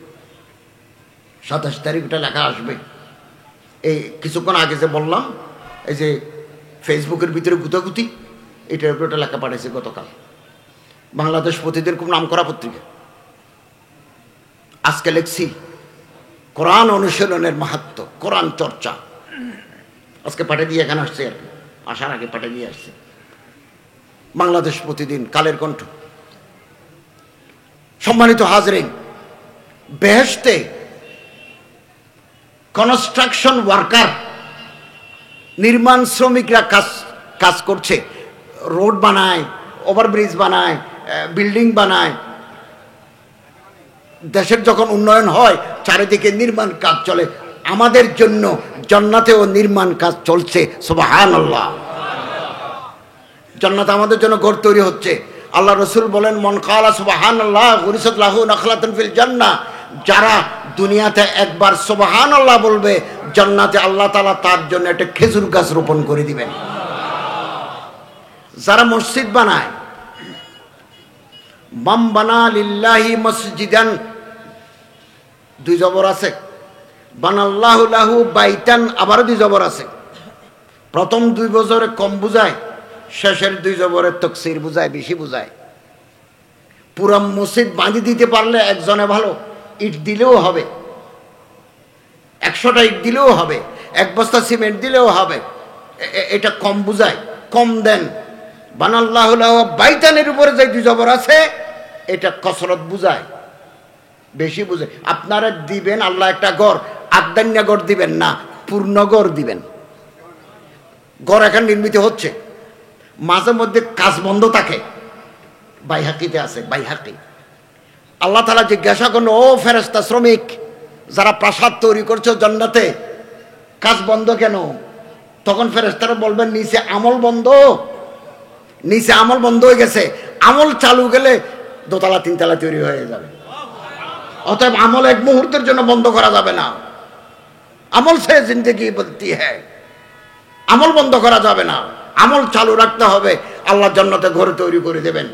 27 তারিখটা লেখা আসবে। এই কিছুক্ষণ আগে যে বললাম, এই যে ফেসবুকের ভিতরে গুতাগুতি, এটার উপরে একটা লেখা পাঠাইছে গতকাল। বাংলাদেশ প্রতিদিন খুব নাম করা পত্রিকা। আজকে লিখছি কোরআন অনুশীলনের মাহাত্ম্য, কোরআন চর্চা। আজকে পাঠিয়ে দিয়ে এখানে আসছে, আর কি আসার আগে পাঠিয়ে দিয়ে আসছে। বাংলাদেশ প্রতিদিন, কালের কণ্ঠ। সম্মানিত হাজরিন, বেহেশতে কনস্ট্রাকশন ওয়ার্কার, নির্মাণ শ্রমিকরা কাজ করছে, রোড বানায়, ওভারব্রিজ বানায়, বিল্ডিং বানায়। দেশের যখন উন্নয়ন হয় চারিদিকে নির্মাণ কাজ চলে, আমাদের জন্য জান্নাতেও নির্মাণ কাজ চলছে। সুবহানাল্লাহ। জান্নাত আমাদের জন্য ঘর তৈরি হচ্ছে। আল্লাহ রসুল বলেন, মন কালা সুবহানাল্লাহ গুরিসাত লাহু নাখলাতুন ফিল জান্নাহ। যারা দুনিয়াতে একবার সুবহানাল্লাহ বলবে, জান্নাতে আল্লাহ তাআলা তার জন্য একটা খেজুর গাছ রোপণ করে দিবেন। যারা মসজিদ বানায়, মাম বানা লিল্লাহি মসজিদান, 2 জবর আছে, বানাল্লাহু লাহু বাইতান, আবার 2 জবর আছে। প্রথম 2 বছরে কম বুঝায়, শেষের 2 জবরে তাকসীর বুঝায়, বেশি বুঝায়। পুরো মসজিদ বাঁধি দিতে পারলে একজনে ভালো, ইট দিলেও হবে, 100টা ইট দিলেও হবে, 1 বস্তা সিমেন্ট দিলেও হবে। এটা কম বুঝায়, কম দেন। বানাল্লাহু লাহু বাইতানের উপরে যে 2 জবর আছে, এটা কসরত বুঝায়, বেশি বুঝে। আপনারা দিবেন আল্লাহ একটা ঘর, আদান্য ঘর দিবেন না, পূর্ণ ঘর দিবেন। ঘর এখন নির্মিত হচ্ছে, মাঝে মধ্যে কাজ বন্ধ থাকে। বাইহাকিতে আছে, বাইহাকি। আল্লাহ তাআলা জিজ্ঞাসা করল, ও ফেরেশতা শ্রমিক, যারা প্রাসাদ তৈরি করছো জান্নাতে, কাজ বন্ধ কেন? তখন ফেরেশতারা বলবেন, নিচে আমল বন্ধ, নিচে আমল বন্ধ হয়ে গেছে, আমল চালু গেলে দোতলা তিনতলা তৈরি হয়ে যাবে। অতএব আমল এক মুহূর্তের জন্য বন্ধ করা যাবে না। আমল সে জিন্দগি বলতি হ্যায়, আমল বন্ধ করা যাবে না, আমল চালু রাখতে হবে। আল্লাহ জান্নাতে ঘর তৈরি করে দেবেন।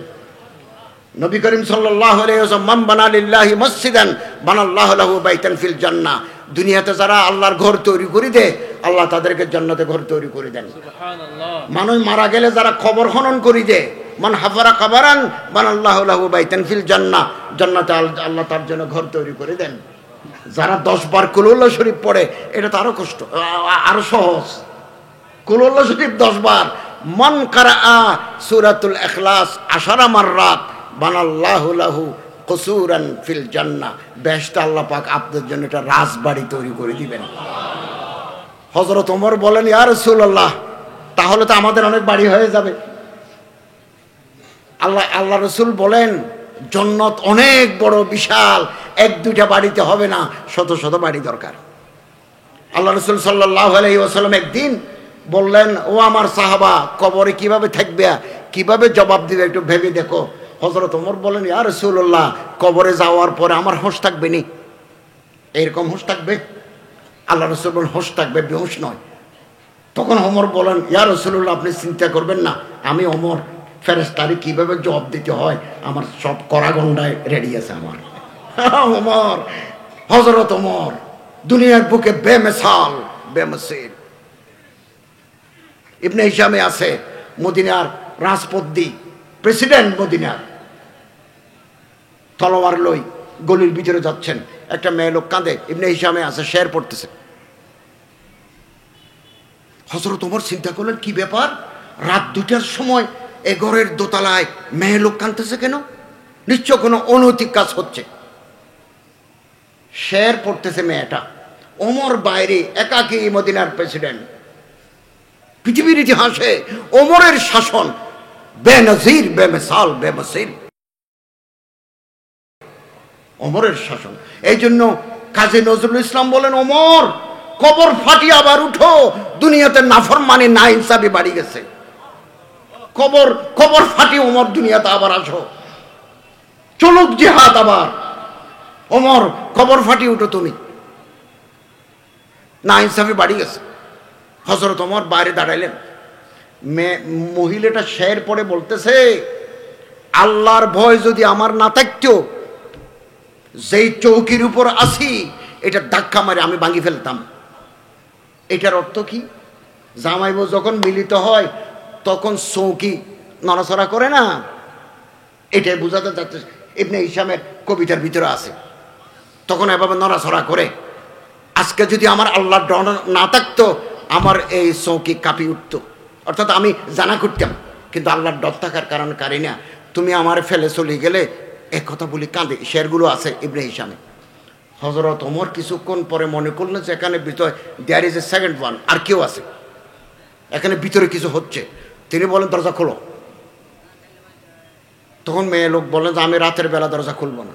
নবী করিম সাল্লাল্লাহু আলাইহি ওয়াসাল্লাম মান বানা লিল্লাহি মসজিদান বানাল্লাহু লাহু বাইতান ফিল জান্নাহ। দুনিয়াতে যারা আল্লাহর ঘর তৈরি করে দেয়, আল্লাহ তাদেরকে জান্নাতে ঘর তৈরি করে দেন। সুবহানাল্লাহ। মানুষ মারা গেলে যারা কবর খনন করে দেয়, মান হাফারা কবরান বানাল্লাহু লাহু বাইতান ফিল জান্নাহ, জান্নাতে আল্লাহ তার জন্য ঘর তৈরি করে দেন। যারা 10 বার কুলুল্লাহ শরীফ পড়ে, এটা তো আরো কষ্ট, আরো সহজ। কুলুল্লাহ শরীফ 10 বার, মান কারাআ সূরাতুল ইখলাস 10 মাররাত বানাল্লাহু লাহু কুসুরান ফিল জান্নাহ। বেহেশতে আল্লাহ পাক আপনাদের জন্য একটা রাজবাড়ি তৈরি করে দিবেন। হযরত ওমর বলেন, ইয়া রাসূলুল্লাহ, তাহলে তো আমাদের অনেক বাড়ি হয়ে যাবে। আল্লাহ রাসূল বলেন, জান্নাত অনেক বড় বিশাল, 1-2টা বাড়িতে হবে না, শত শত বাড়ি দরকার। আল্লাহ রাসূল সাল্লাল্লাহু আলাইহি ওয়াসাল্লাম একদিন বললেন, ও আমার সাহাবা, কবরে কিভাবে থাকবে, কিভাবে জবাব দিবে, একটু ভেবে দেখো। হযরত ওমর বলেন, ইয়া রাসূলুল্লাহ, কবরে যাওয়ার পরে আমার হোশ থাকবে নি? এরকম হোশ থাকবে? আল্লাহ রাসূল বলেন, হোশ থাকবে, বেহুশ নয়। তখন ওমর বলেন, ইয়া রাসূলুল্লাহ, আপনি চিন্তা করবেন না, আমি ওমর ফেরেশতারে কিভাবে জবাব দিতে হয় আমার সব করাগন্ডায় রেডি আছে আমার। ওমর, হযরত ওমর দুনিয়ার বুকে বেমিসাল, বেমসিল। ইবনে হিশামে আছে, মদিনার রাজপদ্দি প্রেসিডেন্ট, মদিনার তলোয়ার লই গলির ভিতরে যাচ্ছেন, একটা মেয়ে লোক কাঁদে, ইবনে হিশামে আছে, শের পড়তেছে। হযরত ওমর চিন্তা করলেন, কি ব্যাপার, রাত 2টার সময় এ ঘরের দোতলায় মেয়ে লোক কাঁদতেছে কেন? নিশ্চয় কোনো অনৈতিক কাজ হচ্ছে। শের পড়তেছে মেয়েটা, ওমর বাইরে একাকী, মদিনার প্রেসিডেন্ট। পৃথিবীর ইতিহাসে ওমরের শাসন বেনজির, বেমিসাল, বেমসিল। ওমরের শাসন। এই জন্য কাজী নজরুল ইসলাম বলেন, ওমর কবর ফাটিয়ে আবার উঠো, দুনিয়াতে নাফরমানি না ইনসাফি বাড়ি গেছে। কবর ফাটিয়ে ওমর দুনিয়াতে আবার আসো, চলুক জিহাদ আবার। ওমর কবর ফাটিয়ে উঠো, তুমি না ইনসাফি বাড়ি গেছে। হযরত ওমর বাইরে দাঁড়াইলেন, মহিলাটা শের পড়ে বলতেছে, আল্লাহর ভয় যদি আমার না থাকতো, যেই চৌকির উপর আসি এটা ধাক্কা মারে আমি ভাঙি ফেলতাম। এটার অর্থ কি? জামাই বউ যখন মিলিত হয় তখন চৌকি নড়াচড়া করে না, এটাই বোঝাতে যাচ্ছে। ইবনে হিশামের কবিতার ভিতরে আছে, তখন এভাবে নড়াচড়া করে। আজকে যদি আমার আল্লাহর ডর না থাকতো, আমার এই চৌকি কাঁপি উঠতো, অর্থাৎ আমি জানা করতাম। কিন্তু আল্লাহর ডর থাকার কারণ কারি না, তুমি আমার ফেলে চলে গেলে, এক কথা বলি কাঁদে। শেরগুলো আছে ইবনে হিশামে। হযরত ওমর কিছুক্ষণ পরে মনে করলেন যে এখানে ভিতরে there is a second one, আর কেউ আছে এখানে, ভিতরে কিছু হচ্ছে। তিনি বলেন, দরজা খোলো। তখন মেয়ে লোক বলেন যে আমি রাতের বেলা দরজা খুলবো না।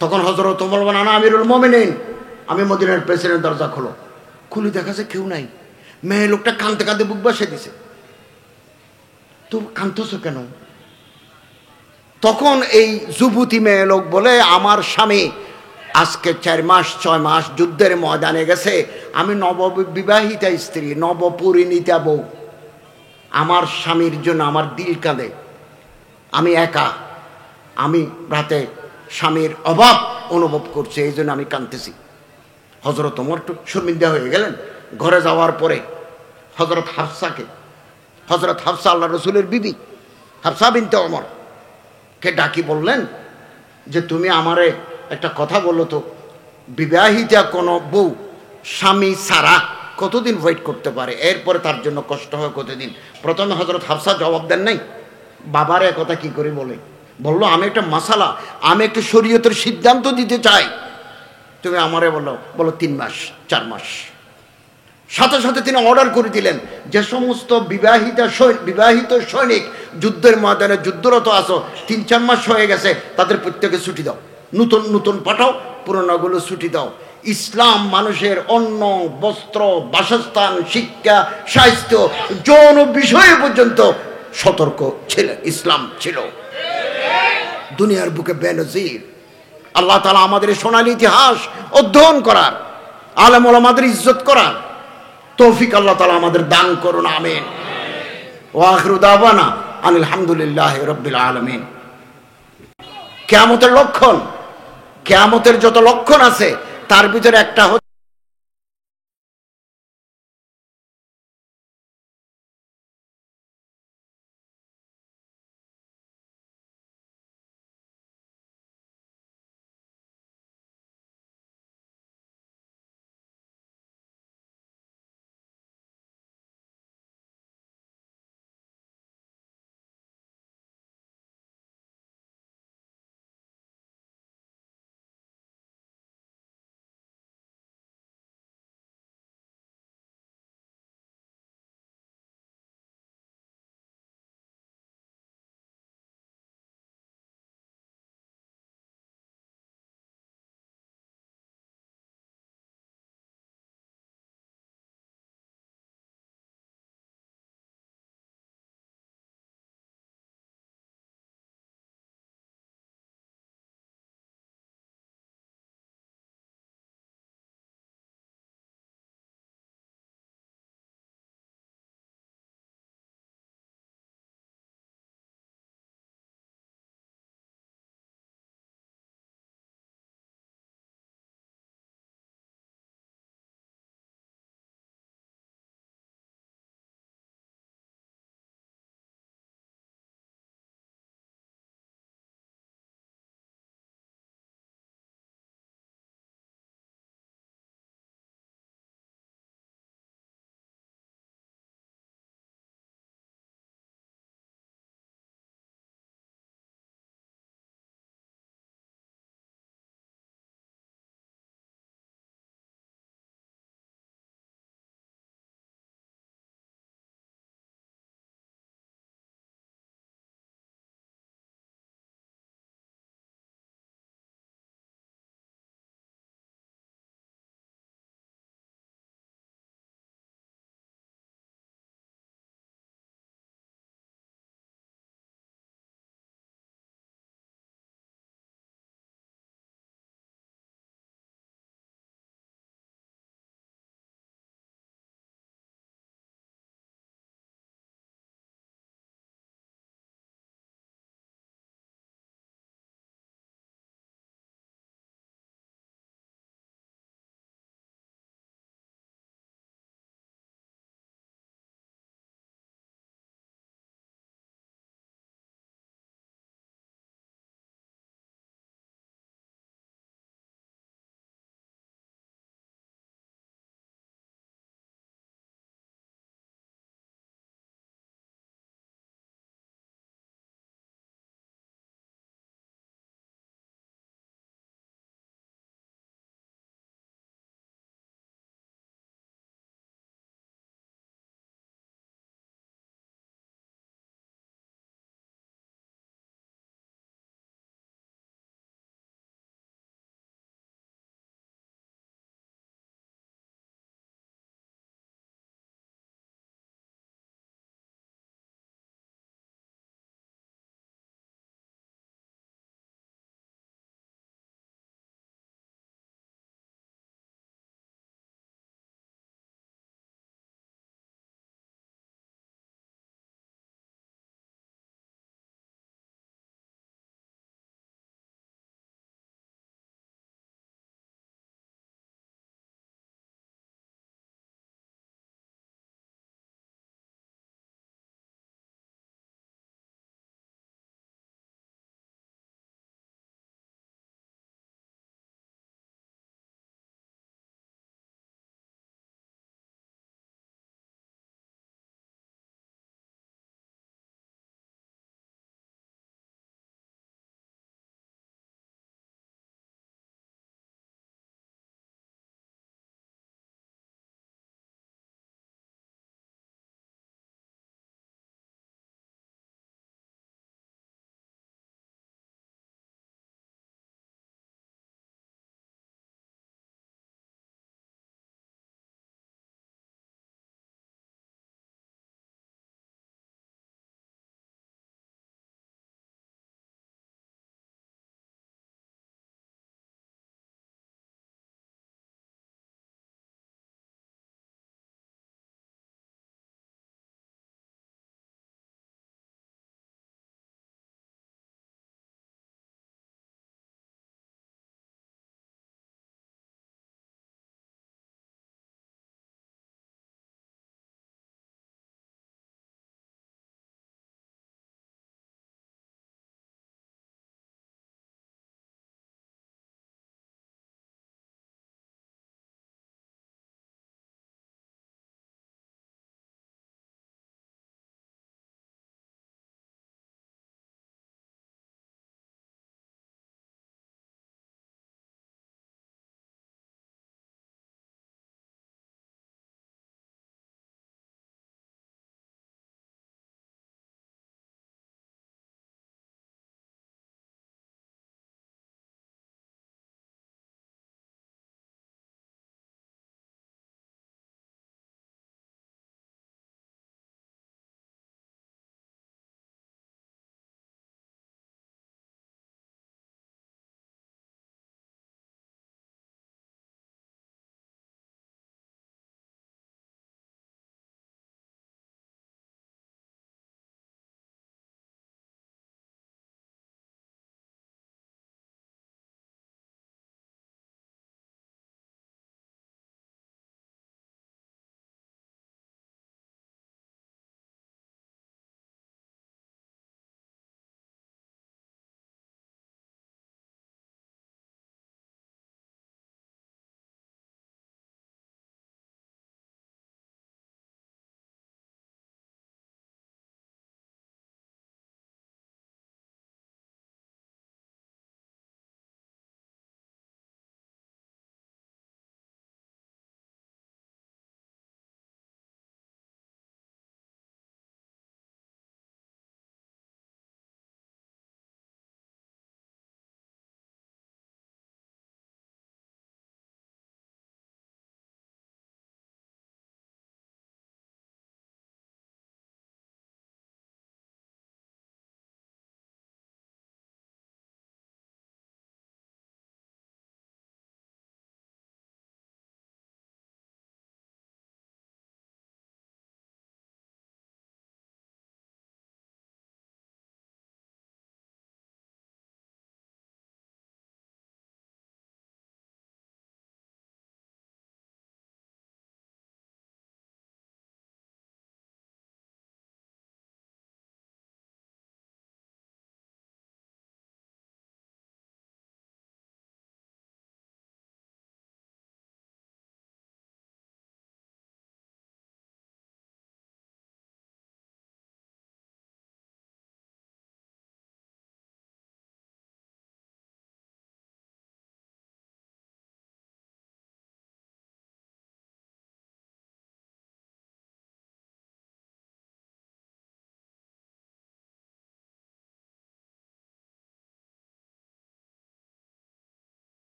তখন হযরত ওমর বলেন, না আমিরুল মুমিনিন, আমি মদিনার প্রেসিডেন্ট, দরজা খোলো। খুলে দেখা যায় কেউ নাই। মেয়ে লোকটা কাঁদতে কাঁদতে বুক বাসে দিছে। তো কাঁদতেছো কেন? তখন এই যুবতী মেয়ে লোক বলে, আমার স্বামী আজকে 4 মাস 6 মাস যুদ্ধের ময়দানে গেছে, আমি নববিবাহিতা স্ত্রী, নবপরিণীতা বউ, আমার স্বামীর জন্য আমার দিল কাঁদে, আমি একা, আমি রাতে স্বামীর অভাব অনুভব করছি, এই জন্য আমি কাঁদতেছি। হযরত ওমর একটু শর্মিন্দা হয়ে গেলেন। ঘরে যাওয়ার পরে হযরত হাফসা আল্লাহ রসুলের বিবি হাফসা বিনতে ওমর কে ডাকি বললেন যে, তুমি আমারে একটা কথা বলো তো, বিবাহিতা কোনো বউ স্বামী ছাড়া কতদিন ওয়েট করতে পারে, এরপরে তার জন্য কষ্ট হয় কতদিন? প্রথমে হযরত হাফসা জবাব দেন নাই, বাবারে কথা কি করে বললো, আমি একটা মাসালা, আমি একটা শরীয়তের সিদ্ধান্ত দিতে চাই, তুমি আমারে বলো 3 মাস 4 মাস। সাথে সাথে তিনি অর্ডার করে দিলেন, যে সমস্ত বিবাহিত সৈনিক যুদ্ধের ময়দানে যুদ্ধরত আছো, 3-4 মাস হয়ে গেছে, তাদের প্রত্যেকে ছুটি দাও, নতুন পাঠাও, পুরোনোগুলো ছুটি দাও। ইসলাম মানুষের অন্ন, বস্ত্র, বাসস্থান, শিক্ষা, স্বাস্থ্য, যৌন বিষয়ে পর্যন্ত সতর্ক ছিল। ইসলাম ছিল দুনিয়ার বুকে বেনজির। আল্লাহ তাআলা আমাদের সোনালী ইতিহাস অধ্যয়ন করার, আলেম ওলামাদের ইজ্জত করার তৌফিক আল্লাহ তাআলা আমাদের দান করুন, আমিন। ওয়া আখিরু দাওয়ানা আনিল হামদুলিল্লাহি রাব্বিল আলামিন। কিয়ামতের লক্ষণ, কিয়ামতের যত লক্ষণ আছে তার ভিতরে একটা হচ্ছে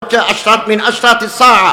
হচ্ছে আশরাত মিন আশরাতিস সাআ,